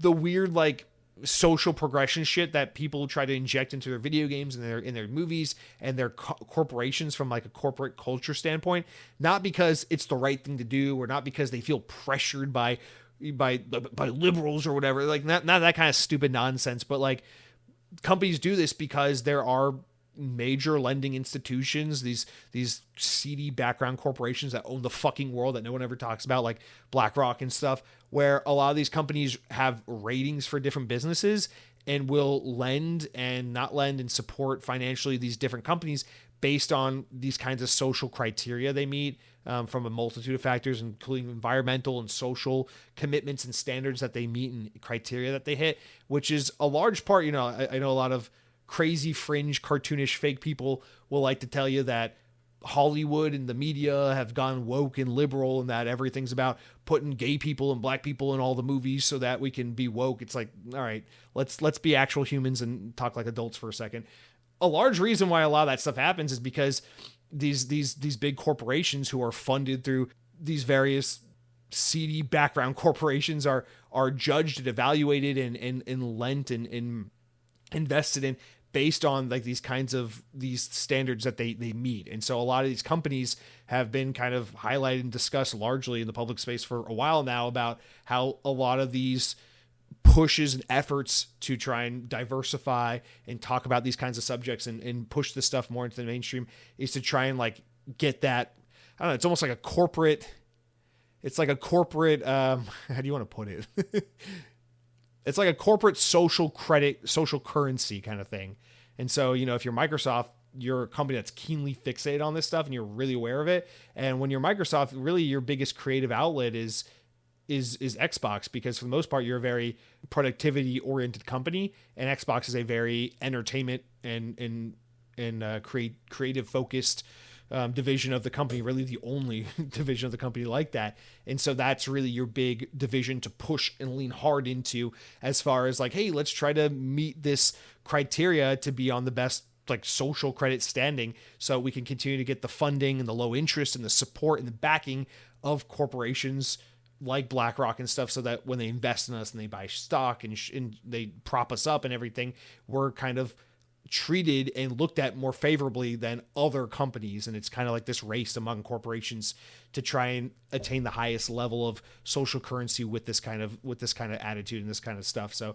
like social progression shit that people try to inject into their video games and in their movies and their corporations from like a corporate culture standpoint, not because it's the right thing to do or not because they feel pressured by liberals or whatever, like not that kind of stupid nonsense, but like companies do this because there are major lending institutions, these seedy background corporations that own the fucking world that no one ever talks about, like BlackRock and stuff, where a lot of these companies have ratings for different businesses and will lend and not lend and support financially these different companies based on these kinds of social criteria they meet, from a multitude of factors, including environmental and social commitments and standards that they meet and criteria that they hit, which is a large part. I know a lot of crazy fringe cartoonish fake people will like to tell you that Hollywood and the media have gone woke and liberal and that everything's about putting gay people and black people in all the movies so that we can be woke. It's like, all right, let's be actual humans and talk like adults for a second. A large reason why a lot of that stuff happens is because these big corporations who are funded through these various seedy background corporations are judged and evaluated and lent and invested in based on like these kinds of these standards that they meet. And so a lot of these companies have been kind of highlighted and discussed largely in the public space for a while now about how a lot of these pushes and efforts to try and diversify and talk about these kinds of subjects and push this stuff more into the mainstream is to try and like get that, I don't know, it's almost like a corporate, how do you want to put it? It's like a corporate social credit, social currency kind of thing. And so, if you're Microsoft, you're a company that's keenly fixated on this stuff and you're really aware of it. And when you're Microsoft, really your biggest creative outlet is Xbox, because for the most part, you're a very productivity oriented company, and Xbox is a very entertainment and creative focused division of the company, really the only division of the company like that. And so that's really your big division to push and lean hard into, as far as like, hey, let's try to meet this criteria to be on the best like social credit standing so we can continue to get the funding and the low interest and the support and the backing of corporations like BlackRock and stuff, so that when they invest in us and they buy stock and they prop us up and everything, we're kind of treated and looked at more favorably than other companies. And it's kind of like this race among corporations to try and attain the highest level of social currency with this kind of attitude and this kind of stuff. So,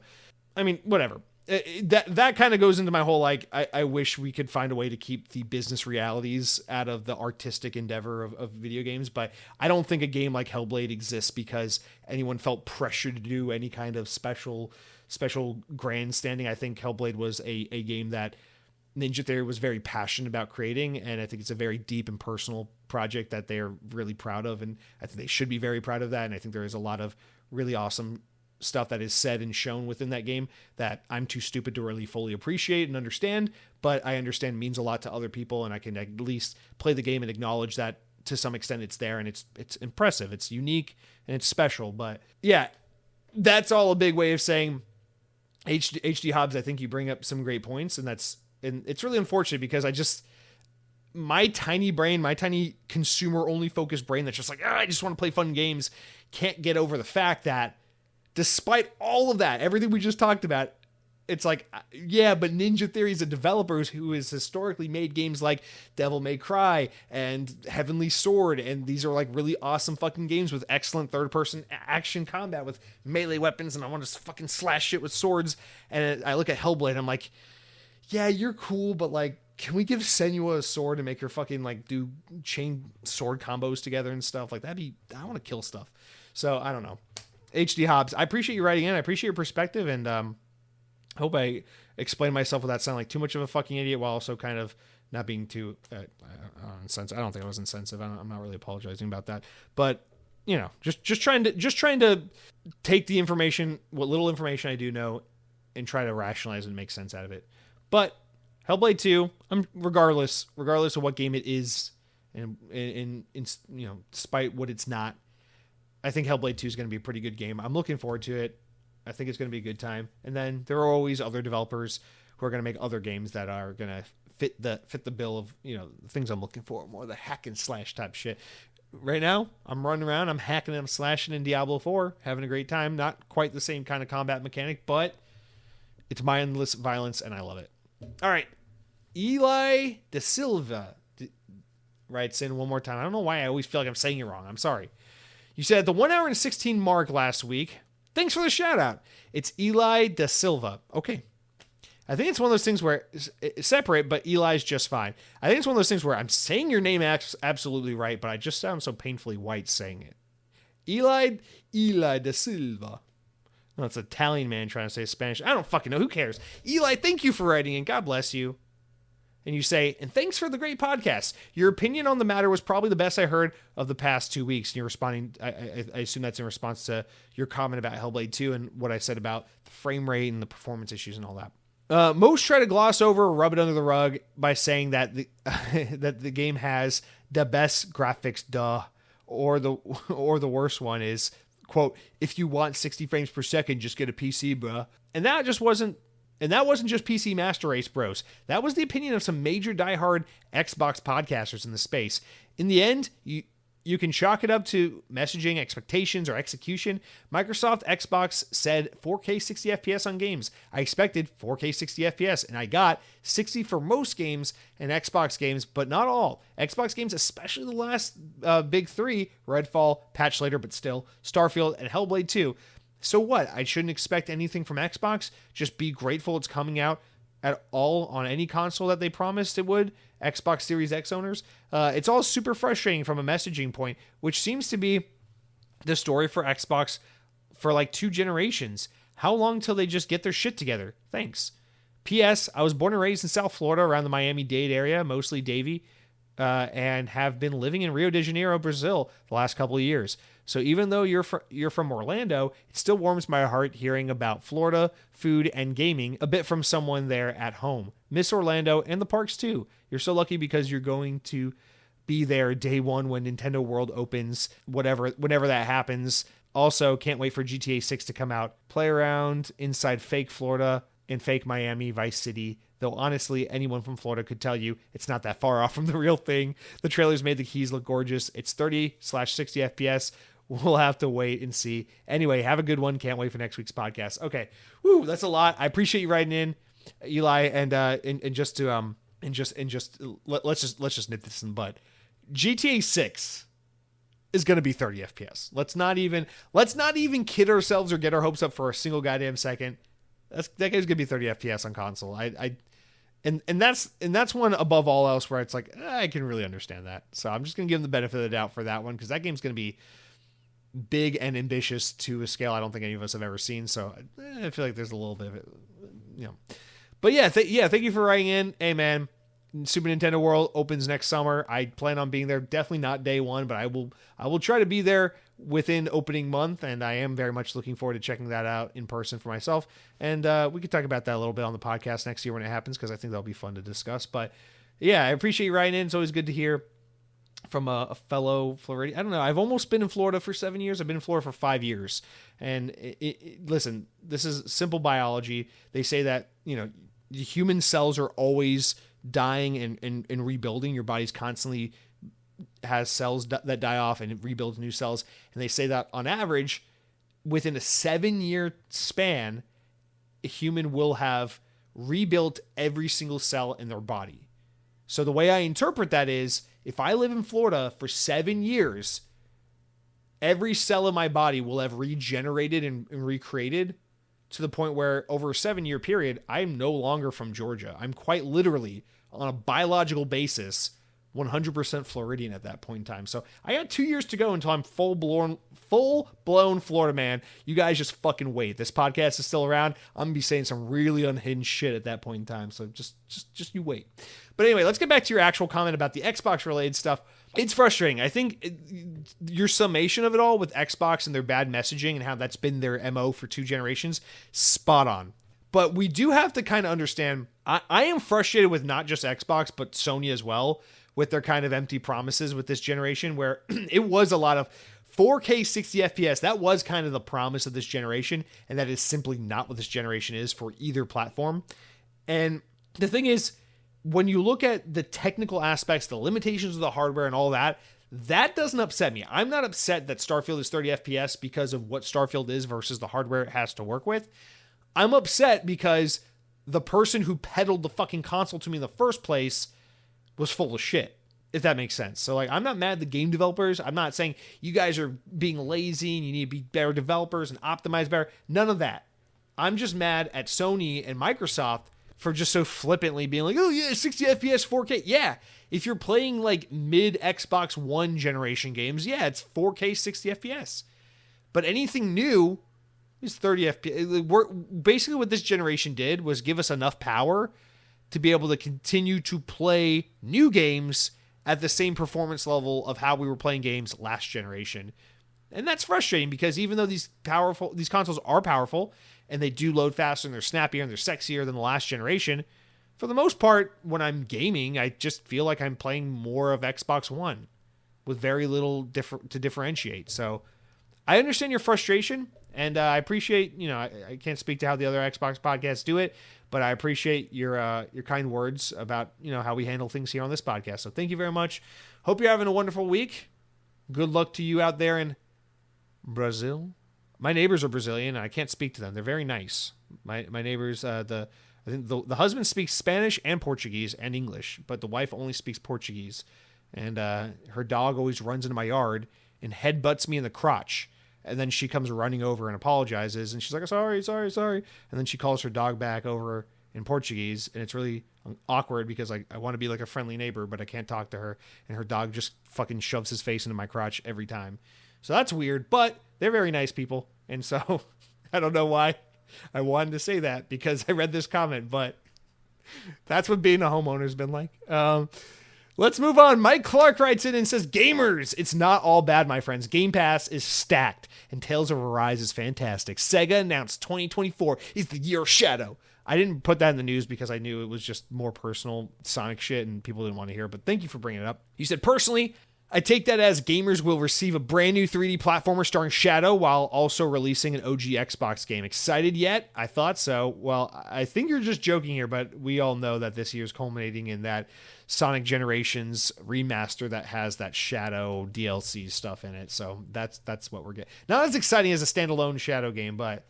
I mean, whatever. That kind of goes into my whole, like, I wish we could find a way to keep the business realities out of the artistic endeavor of video games. But I don't think a game like Hellblade exists because anyone felt pressured to do any kind of special grandstanding. I think Hellblade was a game that Ninja Theory was very passionate about creating, and I think it's a very deep and personal project that they are really proud of, and I think they should be very proud of that. And I think there is a lot of really awesome stuff that is said and shown within that game that I'm too stupid to really fully appreciate and understand, but I understand means a lot to other people, and I can at least play the game and acknowledge that to some extent it's there, and it's impressive, it's unique, and it's special. But yeah, that's all a big way of saying HD Hobbs, I think you bring up some great points, and it's really unfortunate because my tiny brain, my tiny consumer only focused brain that's just like, I just want to play fun games, can't get over the fact that despite all of that, everything we just talked about, it's like, yeah, but Ninja Theory is a developer who has historically made games like Devil May Cry and Heavenly Sword, and these are like really awesome fucking games with excellent third-person action combat with melee weapons, and I want to fucking slash shit with swords. And I look at Hellblade, I'm like, yeah, you're cool, but like, can we give Senua a sword and make her fucking like do chain sword combos together and stuff? Like, I want to kill stuff. So I don't know. HD Hobbs, I appreciate you writing in. I appreciate your perspective, and hope I explained myself without sounding like too much of a fucking idiot while also kind of not being too insensitive. I don't think I was insensitive. I'm not really apologizing about that, but you know, just trying to take the information, what little information I do know, and try to rationalize and make sense out of it. But Hellblade 2, regardless of what game it is, and in you know, despite what it's not, I think Hellblade 2 is going to be a pretty good game. I'm looking forward to it. I think it's going to be a good time. And then there are always other developers who are going to make other games that are going to fit the bill of, you know, the things I'm looking for, more the hack and slash type shit. Right now, I'm running around, I'm hacking and I'm slashing in Diablo 4, having a great time. Not quite the same kind of combat mechanic, but it's mindless violence and I love it. All right. Eli De Silva writes in one more time. I don't know why I always feel like I'm saying it wrong. I'm sorry. You said at the 1 hour and 16 mark last week. Thanks for the shout out. It's Eli De Silva. Okay. I think it's one of those things where it's separate, but Eli's just fine. I think it's one of those things where I'm saying your name absolutely right, but I just sound so painfully white saying it. Eli De Silva. No, it's an Italian man trying to say Spanish. I don't fucking know. Who cares? Eli, thank you for writing in. God bless you. And you say, and thanks for the great podcast. Your opinion on the matter was probably the best I heard of the past 2 weeks. And you're responding, I assume that's in response to your comment about Hellblade 2 and what I said about the frame rate and the performance issues and all that. Most try to gloss over or rub it under the rug by saying that that the game has the best graphics, or the worst one is, quote, if you want 60 frames per second, just get a PC, bruh. And that wasn't just PC Master Race bros. That was the opinion of some major diehard Xbox podcasters in the space. In the end, you can chalk it up to messaging, expectations, or execution. Microsoft Xbox said 4K 60 FPS on games. I expected 4K 60 FPS, and I got 60 for most games and Xbox games, but not all. Xbox games, especially the last big three, Redfall, patched later, but still, Starfield, and Hellblade 2. So what? I shouldn't expect anything from Xbox? Just be grateful it's coming out at all on any console that they promised it would? Xbox Series X owners? It's all super frustrating from a messaging point, which seems to be the story for Xbox for like 2 generations. How long till they just get their shit together? Thanks. P.S. I was born and raised in South Florida around the Miami-Dade area, mostly Davie, and have been living in Rio de Janeiro, Brazil the last couple of years. So even though you're from Orlando, it still warms my heart hearing about Florida, food, and gaming a bit from someone there at home. Miss Orlando and the parks too. You're so lucky because you're going to be there day one when Nintendo World opens, whenever that happens. Also, can't wait for GTA 6 to come out. Play around inside fake Florida and fake Miami, Vice City. Though honestly, anyone from Florida could tell you it's not that far off from the real thing. The trailers made the keys look gorgeous. It's 30/60 FPS. We'll have to wait and see. Anyway, have a good one. Can't wait for next week's podcast. Okay. Woo, that's a lot. I appreciate you writing in, Eli, and just to let's just nip this in the bud. GTA 6 is going to be 30 FPS. Let's not even kid ourselves or get our hopes up for a single goddamn second. That game's going to be 30 FPS on console. And that's one above all else where it's like, I can really understand that. So I'm just going to give them the benefit of the doubt for that one, because that game's going to be big and ambitious to a scale I don't think any of us have ever seen. So I feel like there's a little bit of it, But yeah, thank you for writing in. Hey, man, Super Nintendo World opens next summer. I plan on being there. Definitely not day one, but I will try to be there within opening month, and I am very much looking forward to checking that out in person for myself. And we could talk about that a little bit on the podcast next year when it happens, because I think that'll be fun to discuss. But yeah, I appreciate you writing in. It's always good to hear from a fellow Floridian. I don't know. I've almost been in Florida for 7 years. I've been in Florida for 5 years. And listen, this is simple biology. They say that, the human cells are always dying and rebuilding. Your body's constantly has cells that die off and it rebuilds new cells. And they say that on average, within a 7-year span, a human will have rebuilt every single cell in their body. So the way I interpret that is, if I live in Florida for 7 years, every cell in my body will have regenerated and recreated to the point where over a 7-year period, I am no longer from Georgia. I'm quite literally, on a biological basis, 100% Floridian at that point in time. So I got 2 years to go until I'm full-blown Florida man. You guys just fucking wait. This podcast is still around. I'm going to be saying some really unhinged shit at that point in time. So just you wait. But anyway, let's get back to your actual comment about the Xbox-related stuff. It's frustrating. I think your summation of it all with Xbox and their bad messaging and how that's been their MO for 2 generations, spot on. But we do have to kind of understand, I am frustrated with not just Xbox, but Sony as well, with their kind of empty promises with this generation, where it was a lot of 4K 60 FPS. That was kind of the promise of this generation, and that is simply not what this generation is for either platform. And the thing is, when you look at the technical aspects, the limitations of the hardware and all that, that doesn't upset me. I'm not upset that Starfield is 30 FPS because of what Starfield is versus the hardware it has to work with. I'm upset because the person who peddled the fucking console to me in the first place was full of shit, if that makes sense. So, I'm not mad at the game developers. I'm not saying you guys are being lazy and you need to be better developers and optimize better. None of that. I'm just mad at Sony and Microsoft for just so flippantly being like, oh yeah, 60 FPS, 4K. Yeah, if you're playing mid Xbox One generation games, yeah, it's 4K 60 FPS. But anything new is 30 FPS. Basically what this generation did was give us enough power to be able to continue to play new games at the same performance level of how we were playing games last generation. And that's frustrating because even though these consoles are powerful and they do load faster and they're snappier and they're sexier than the last generation, for the most part, when I'm gaming, I just feel like I'm playing more of Xbox One with very little to differentiate. So I understand your frustration, and I appreciate, I can't speak to how the other Xbox podcasts do it, but I appreciate your kind words about, how we handle things here on this podcast. So thank you very much. Hope you're having a wonderful week. Good luck to you out there in Brazil. My neighbors are Brazilian, and I can't speak to them. They're very nice. My neighbors, I think the husband speaks Spanish and Portuguese and English, but the wife only speaks Portuguese. And her dog always runs into my yard and headbutts me in the crotch. And then she comes running over and apologizes, and she's like, sorry. And then she calls her dog back over in Portuguese, and it's really awkward because I want to be like a friendly neighbor, but I can't talk to her, and her dog just fucking shoves his face into my crotch every time. So that's weird, but they're very nice people. And so I don't know why I wanted to say that because I read this comment, but that's what being a homeowner's been like. Let's move on. Mike Clark writes in and says, gamers, it's not all bad, my friends. Game Pass is stacked and Tales of Arise is fantastic. Sega announced 2024 is the year of Shadow. I didn't put that in the news because I knew it was just more personal Sonic shit and people didn't want to hear it, but thank you for bringing it up. You said, personally, I take that as gamers will receive a brand new 3D platformer starring Shadow while also releasing an OG Xbox game. Excited yet? I thought so. Well, I think you're just joking here, but we all know that this year's culminating in that Sonic Generations remaster that has that Shadow DLC stuff in it. So that's what we're getting. Not as exciting as a standalone Shadow game, but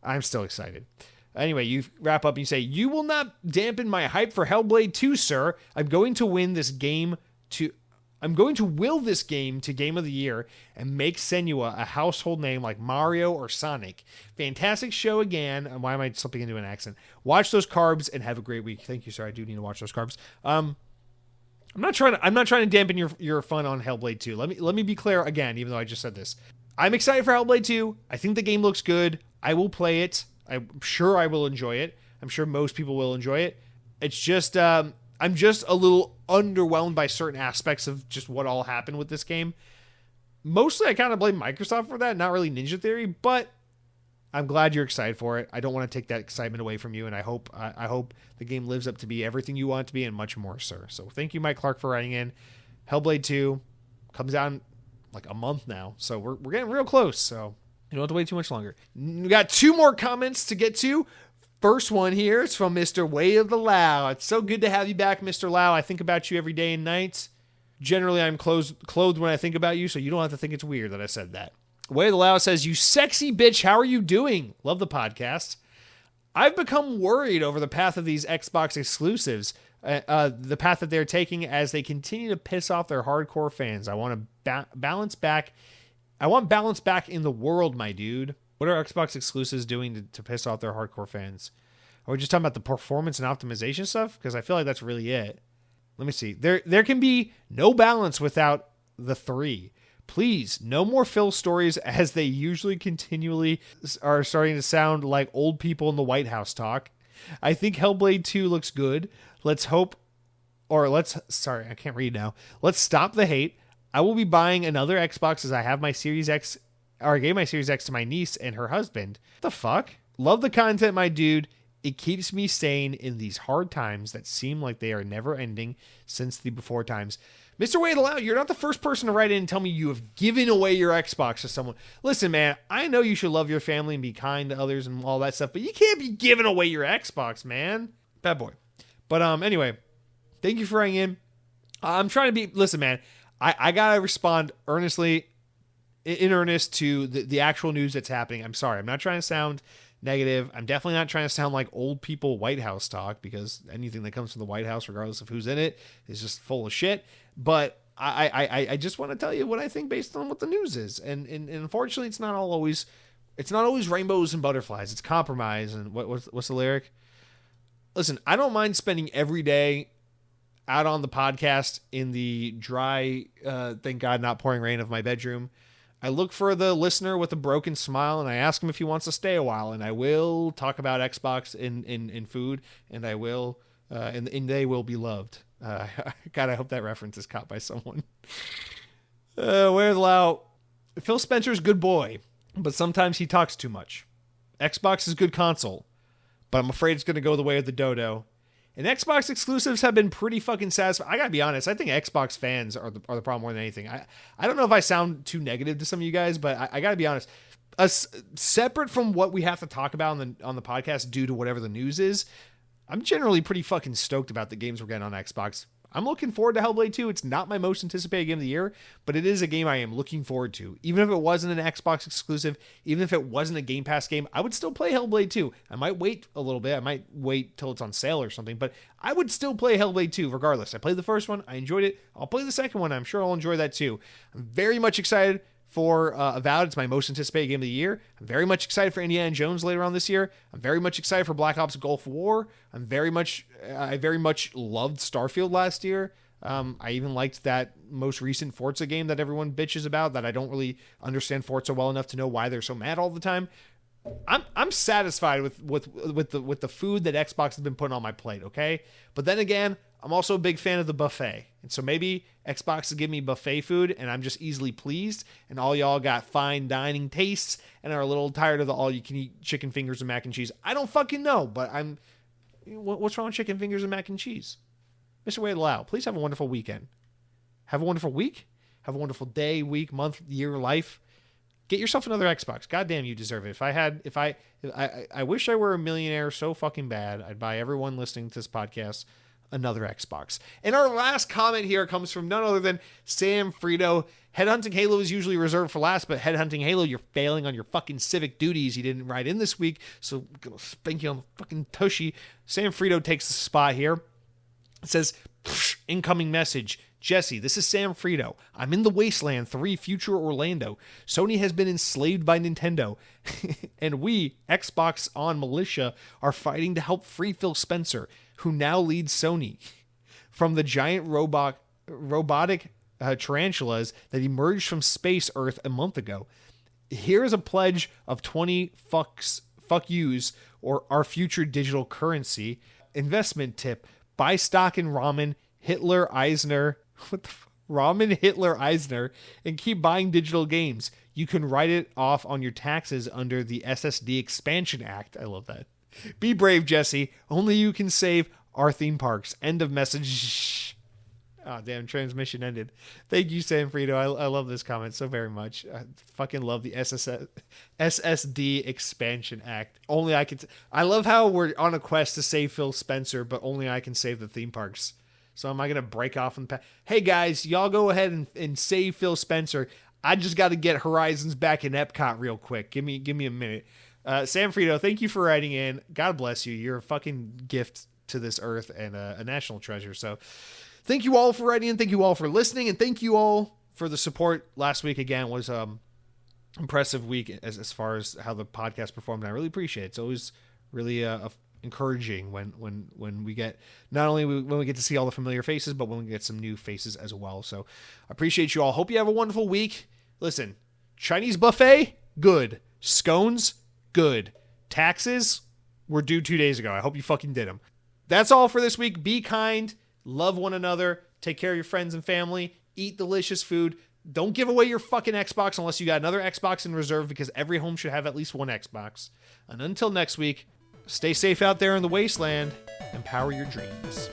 I'm still excited. Anyway, you wrap up and you say, you will not dampen my hype for Hellblade 2, sir. I'm going to will this game to Game of the Year and make Senua a household name like Mario or Sonic. Fantastic show again. And why am I slipping into an accent? Watch those carbs and have a great week. Thank you, sir. I do need to watch those carbs. I'm not trying to dampen your fun on Hellblade 2. Let me be clear again, even though I just said this. I'm excited for Hellblade 2. I think the game looks good. I will play it. I'm sure I will enjoy it. I'm sure most people will enjoy it. It's just, I'm just a little underwhelmed by certain aspects of just what all happened with this game. Mostly I kind of blame Microsoft for that, not really Ninja Theory, but I'm glad you're excited for it. I don't want to take that excitement away from you, and I hope the game lives up to be everything you want it to be and much more, sir. So thank you, Mike Clark, for writing in. Hellblade 2 comes out in like a month now, so we're getting real close, so you don't have to wait too much longer. We got 2 more comments to get to. First one here is from Mr. Way of the Lao. It's so good to have you back, Mr. Lao. I think about you every day and night. Generally, I'm clothed when I think about you, so you don't have to think it's weird that I said that. Way of the Lao says, "You sexy bitch, how are you doing? Love the podcast. I've become worried over the path of these Xbox exclusives, the path that they're taking as they continue to piss off their hardcore fans. I want to balance back. I want balance back in the world, my dude. What are Xbox exclusives doing to piss off their hardcore fans? Are we just talking about the performance and optimization stuff? Because I feel like that's really it. Let me see. There can be no balance without the 3. Please, no more Phil stories, as they usually continually are starting to sound like old people in the White House talk. I think Hellblade 2 looks good. Let's stop the hate. I will be buying another Xbox as I have my Series X, or I gave my Series X to my niece and her husband. What the fuck? Love the content, my dude. It keeps me sane in these hard times that seem like they are never ending since the before times." Mr. Wade Aloud, you're not the first person to write in and tell me you have given away your Xbox to someone. Listen, man, I know you should love your family and be kind to others and all that stuff, but you can't be giving away your Xbox, man. Bad boy. But anyway, thank you for writing in. I'm trying to be, listen, man, I gotta respond earnestly, in earnest to the actual news that's happening. I'm sorry. I'm not trying to sound negative. I'm definitely not trying to sound like old people White House talk, because anything that comes from the White House, regardless of who's in it, is just full of shit. But I just want to tell you what I think based on what the news is. And unfortunately, it's not always rainbows and butterflies. It's compromise. And what's the lyric? Listen, I don't mind spending every day out on the podcast in the dry, thank God not pouring rain of my bedroom. I look for the listener with a broken smile, and I ask him if he wants to stay a while, and I will talk about Xbox in food, and I will, and they will be loved. God, I hope that reference is caught by someone. Where's Lau? Phil Spencer's good boy, but sometimes he talks too much. Xbox is good console, but I'm afraid it's going to go the way of the dodo. And Xbox exclusives have been pretty fucking satisfying. I gotta be honest, I think Xbox fans are the problem more than anything. I don't know if I sound too negative to some of you guys, but I gotta be honest. Separate from what we have to talk about on the podcast due to whatever the news is, I'm generally pretty fucking stoked about the games we're getting on Xbox. I'm looking forward to Hellblade 2. It's not my most anticipated game of the year, but it is a game I am looking forward to. Even if it wasn't an Xbox exclusive, even if it wasn't a Game Pass game, I would still play Hellblade 2. I might wait a little bit. I might wait till it's on sale or something, but I would still play Hellblade 2 regardless. I played the first one. I enjoyed it. I'll play the second one. I'm sure I'll enjoy that too. I'm very much excited for Avowed. It's my most anticipated game of the year. I'm very much excited for Indiana Jones later on this year. I'm very much excited for Black Ops Gulf War. I very much loved Starfield last year. I even liked that most recent Forza game that everyone bitches about, that I don't really understand Forza well enough to know why they're so mad all the time. I'm satisfied with the food that Xbox has been putting on my plate, okay? But then again, I'm also a big fan of the buffet. And so maybe Xbox is giving me buffet food and I'm just easily pleased, and all y'all got fine dining tastes and are a little tired of the all-you-can-eat chicken fingers and mac and cheese. I don't fucking know, but what's wrong with chicken fingers and mac and cheese? Mr. Wade Lau, please have a wonderful weekend. Have a wonderful week. Have a wonderful day, week, month, year, life. Get yourself another Xbox. Goddamn, you deserve it. I wish I were a millionaire so fucking bad, I'd buy everyone listening to this podcast another Xbox. And our last comment here comes from none other than Sam Frito. Headhunting Halo is usually reserved for last, but Headhunting Halo, you're failing on your fucking civic duties. You didn't write in this week, so I'm gonna spank you on the fucking tushy. Sam Frito takes the spot here. It says, incoming message. Jesse, this is Sam Frito. I'm in the Wasteland 3 Future Orlando. Sony has been enslaved by Nintendo. And we, Xbox On Militia, are fighting to help free Phil Spencer, who now leads Sony, from the giant robotic tarantulas that emerged from space Earth a month ago. Here is a pledge of 20 fucks fuck yous, or our future digital currency. Investment tip: buy stock in ramen, Hitler, Eisner. What the Ramen, Hitler, Eisner, and keep buying digital games. You can write it off on your taxes under the SSD Expansion Act. I love that. Be brave, Jesse. Only you can save our theme parks. End of message. Oh, damn, transmission ended. Thank you, Sanfrito. I love this comment so very much. I fucking love the SSD Expansion Act. Only I can... I love how we're on a quest to save Phil Spencer, but only I can save the theme parks. So am I going to break off and... Hey, guys, y'all go ahead and save Phil Spencer. I just got to get Horizons back in Epcot real quick. Give me a minute. Sanfrito, thank you for writing in. God bless you. You're a fucking gift to this earth and a national treasure. So thank you all for writing in. Thank you all for listening. And thank you all for the support. Last week, again, was impressive week as far as how the podcast performed. And I really appreciate it. It's always really encouraging when we get not only when we get to see all the familiar faces, but when we get some new faces as well. So I appreciate you all. Hope you have a wonderful week. Listen, Chinese buffet, good. Scones, good. Taxes were due 2 days ago. I hope you fucking did them. That's all for this week. Be kind, love one another, take care of your friends and family, eat delicious food. Don't give away your fucking Xbox unless you got another Xbox in reserve, because every home should have at least one Xbox. And until next week, stay safe out there in the wasteland and power your dreams.